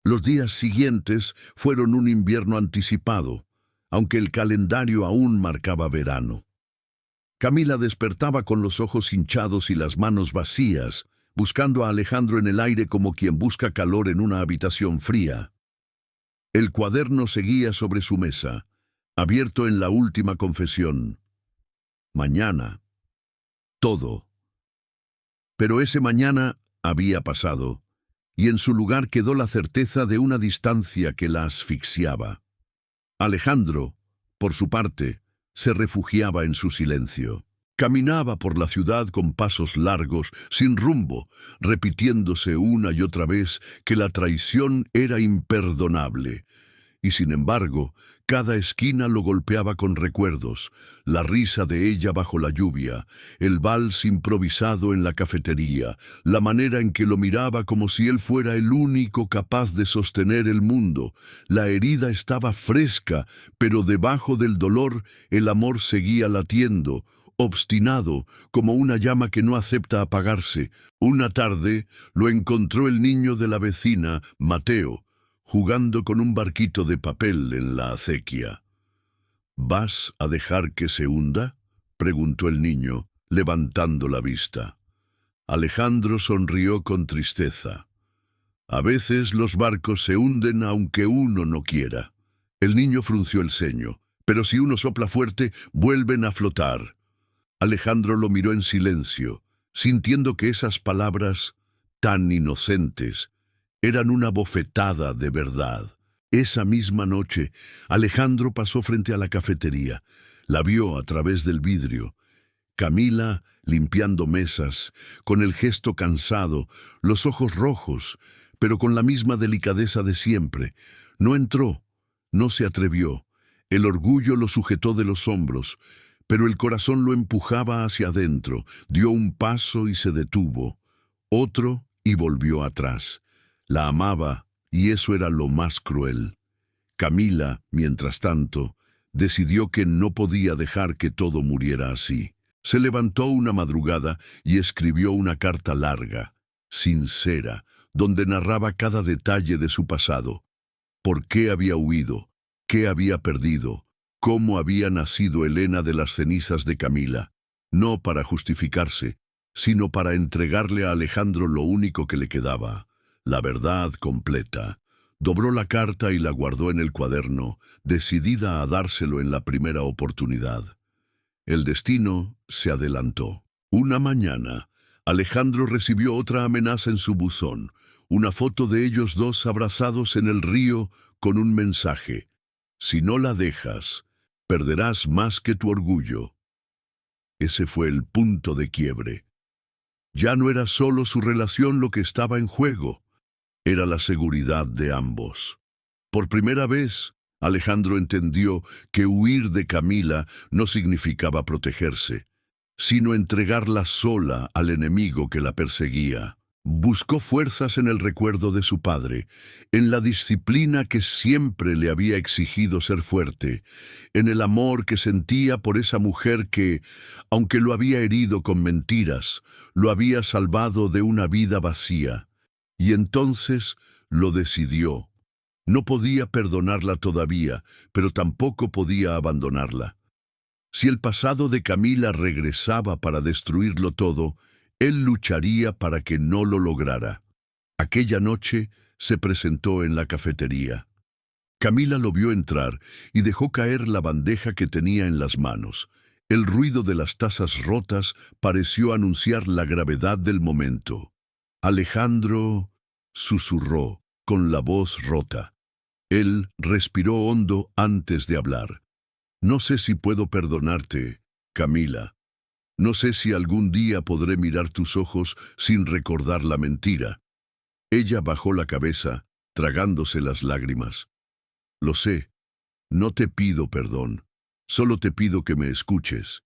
Los días siguientes fueron un invierno anticipado, aunque el calendario aún marcaba verano. Camila despertaba con los ojos hinchados y las manos vacías, buscando a Alejandro en el aire como quien busca calor en una habitación fría. El cuaderno seguía sobre su mesa, abierto en la última confesión. Mañana. Todo. Pero ese mañana había pasado, y en su lugar quedó la certeza de una distancia que la asfixiaba. Alejandro, por su parte, se refugiaba en su silencio. Caminaba por la ciudad con pasos largos, sin rumbo, repitiéndose una y otra vez que la traición era imperdonable. Y sin embargo, cada esquina lo golpeaba con recuerdos, la risa de ella bajo la lluvia, el vals improvisado en la cafetería, la manera en que lo miraba como si él fuera el único capaz de sostener el mundo. La herida estaba fresca, pero debajo del dolor el amor seguía latiendo, obstinado, como una llama que no acepta apagarse. Una tarde lo encontró el niño de la vecina, Mateo, jugando con un barquito de papel en la acequia. ¿Vas a dejar que se hunda?, preguntó el niño, levantando la vista. Alejandro sonrió con tristeza. A veces los barcos se hunden aunque uno no quiera. El niño frunció el ceño, pero si uno sopla fuerte, vuelven a flotar. Alejandro lo miró en silencio, sintiendo que esas palabras, tan inocentes, eran una bofetada de verdad. Esa misma noche, Alejandro pasó frente a la cafetería. La vio a través del vidrio. Camila, limpiando mesas, con el gesto cansado, los ojos rojos, pero con la misma delicadeza de siempre. No entró, no se atrevió. El orgullo lo sujetó de los hombros, pero el corazón lo empujaba hacia adentro. Dio un paso y se detuvo. Otro y volvió atrás. La amaba, y eso era lo más cruel. Camila, mientras tanto, decidió que no podía dejar que todo muriera así. Se levantó una madrugada y escribió una carta larga, sincera, donde narraba cada detalle de su pasado. Por qué había huido, qué había perdido, cómo había nacido Elena de las cenizas de Camila. No para justificarse, sino para entregarle a Alejandro lo único que le quedaba, la verdad completa. Dobró la carta y la guardó en el cuaderno, decidida a dárselo en la primera oportunidad. El destino se adelantó. Una mañana, Alejandro recibió otra amenaza en su buzón, una foto de ellos dos abrazados en el río con un mensaje: si no la dejas, perderás más que tu orgullo. Ese fue el punto de quiebre. Ya no era solo su relación lo que estaba en juego, era la seguridad de ambos. Por primera vez, Alejandro entendió que huir de Camila no significaba protegerse, sino entregarla sola al enemigo que la perseguía. Buscó fuerzas en el recuerdo de su padre, en la disciplina que siempre le había exigido ser fuerte, en el amor que sentía por esa mujer que, aunque lo había herido con mentiras, lo había salvado de una vida vacía. Y entonces lo decidió. No podía perdonarla todavía, pero tampoco podía abandonarla. Si el pasado de Camila regresaba para destruirlo todo, él lucharía para que no lo lograra. Aquella noche se presentó en la cafetería. Camila lo vio entrar y dejó caer la bandeja que tenía en las manos. El ruido de las tazas rotas pareció anunciar la gravedad del momento. Alejandro susurró, con la voz rota. Él respiró hondo antes de hablar. No sé si puedo perdonarte, Camila. No sé si algún día podré mirar tus ojos sin recordar la mentira. Ella bajó la cabeza, tragándose las lágrimas. Lo sé, no te pido perdón, solo te pido que me escuches.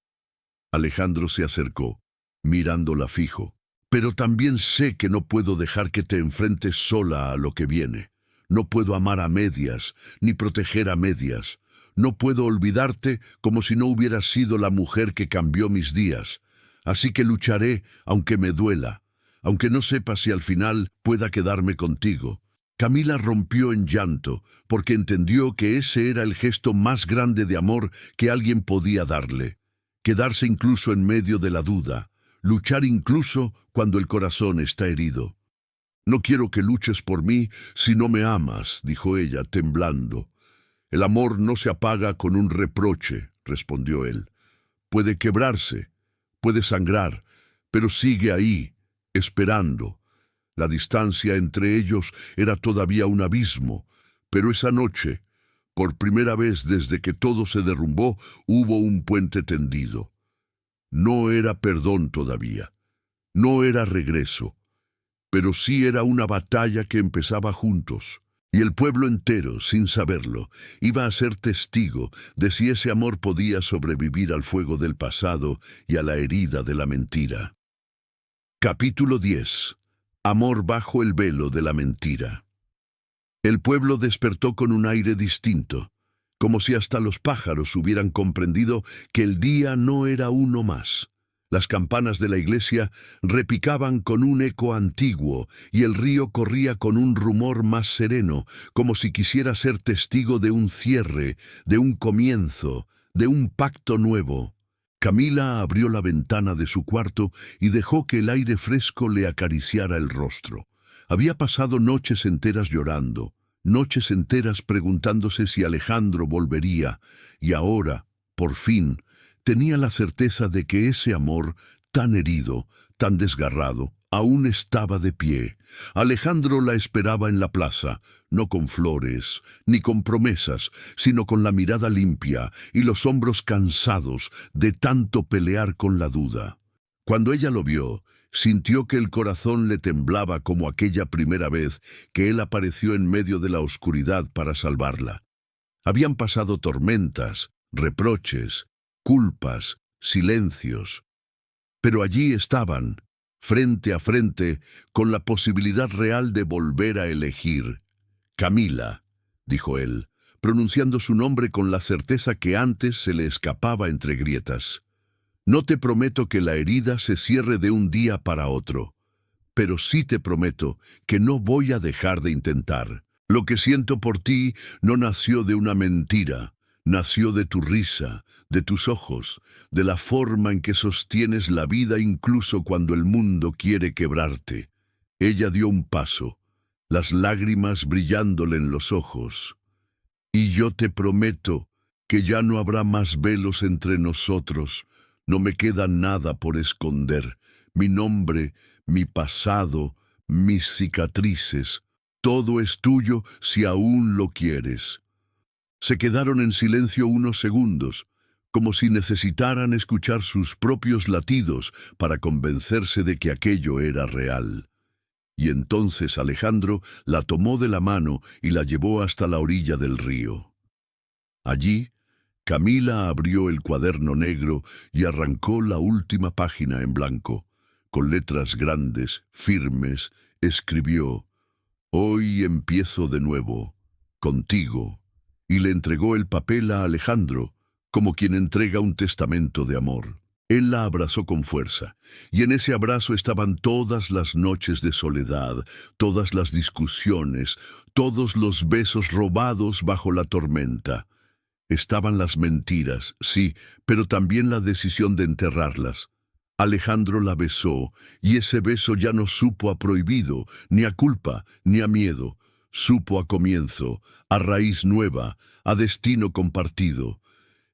Alejandro se acercó, mirándola fijo. Pero también sé que no puedo dejar que te enfrentes sola a lo que viene. No puedo amar a medias, ni proteger a medias. no puedo olvidarte como si no hubieras sido la mujer que cambió mis días. Así que lucharé aunque me duela, aunque no sepa si al final pueda quedarme contigo. Camila rompió en llanto, porque entendió que ese era el gesto más grande de amor que alguien podía darle. Quedarse incluso en medio de la duda, luchar incluso cuando el corazón está herido. «No quiero que luches por mí si no me amas», dijo ella, temblando. «El amor no se apaga con un reproche», respondió él. «Puede quebrarse, puede sangrar, pero sigue ahí, esperando». La distancia entre ellos era todavía un abismo, pero esa noche, por primera vez desde que todo se derrumbó, hubo un puente tendido. No era perdón todavía, no era regreso, pero sí era una batalla que empezaba juntos, y el pueblo entero, sin saberlo, iba a ser testigo de si ese amor podía sobrevivir al fuego del pasado y a la herida de la mentira. Capítulo 10. Amor bajo el velo de la mentira. El pueblo despertó con un aire distinto, como si hasta los pájaros hubieran comprendido que el día no era uno más. Las campanas de la iglesia repicaban con un eco antiguo y el río corría con un rumor más sereno, como si quisiera ser testigo de un cierre, de un comienzo, de un pacto nuevo. Camila abrió la ventana de su cuarto y dejó que el aire fresco le acariciara el rostro. Había pasado noches enteras llorando, noches enteras preguntándose si Alejandro volvería, y ahora, por fin, tenía la certeza de que ese amor, tan herido, tan desgarrado, aún estaba de pie. Alejandro la esperaba en la plaza, no con flores, ni con promesas, sino con la mirada limpia y los hombros cansados de tanto pelear con la duda. Cuando ella lo vio, sintió que el corazón le temblaba como aquella primera vez que él apareció en medio de la oscuridad para salvarla. Habían pasado tormentas, reproches, culpas, silencios, pero allí estaban, frente a frente, con la posibilidad real de volver a elegir. «Camila», dijo él, pronunciando su nombre con la certeza que antes se le escapaba entre grietas. «No te prometo que la herida se cierre de un día para otro, pero sí te prometo que no voy a dejar de intentar. Lo que siento por ti no nació de una mentira, nació de tu risa, de tus ojos, de la forma en que sostienes la vida incluso cuando el mundo quiere quebrarte». Ella dio un paso, las lágrimas brillándole en los ojos. «Y yo te prometo que ya no habrá más velos entre nosotros. No me queda nada por esconder. Mi nombre, mi pasado, mis cicatrices, todo es tuyo si aún lo quieres». Se quedaron en silencio unos segundos, como si necesitaran escuchar sus propios latidos para convencerse de que aquello era real. Y entonces Alejandro la tomó de la mano y la llevó hasta la orilla del río. Allí, Camila abrió el cuaderno negro y arrancó la última página en blanco. Con letras grandes, firmes, escribió: «Hoy empiezo de nuevo, contigo», y le entregó el papel a Alejandro, como quien entrega un testamento de amor. Él la abrazó con fuerza, y en ese abrazo estaban todas las noches de soledad, todas las discusiones, todos los besos robados bajo la tormenta. Estaban las mentiras, sí, pero también la decisión de enterrarlas. Alejandro la besó, y ese beso ya no supo a prohibido, ni a culpa, ni a miedo. Supo a comienzo, a raíz nueva, a destino compartido.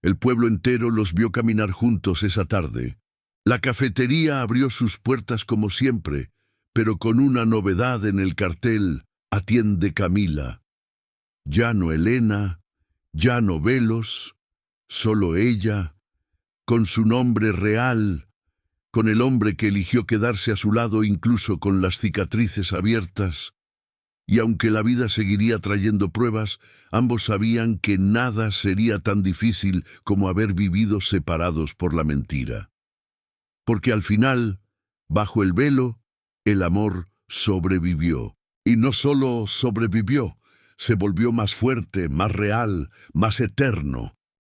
El pueblo entero los vio caminar juntos esa tarde. La cafetería abrió sus puertas como siempre, pero con una novedad en el cartel: «Atiende Camila». Ya no Elena, ya no velos, solo ella, con su nombre real, con el hombre que eligió quedarse a su lado incluso con las cicatrices abiertas. Y aunque la vida seguiría trayendo pruebas, ambos sabían que nada sería tan difícil como haber vivido separados por la mentira. Porque al final, bajo el velo, el amor sobrevivió. Y no solo sobrevivió, se volvió más fuerte, más real, más eterno.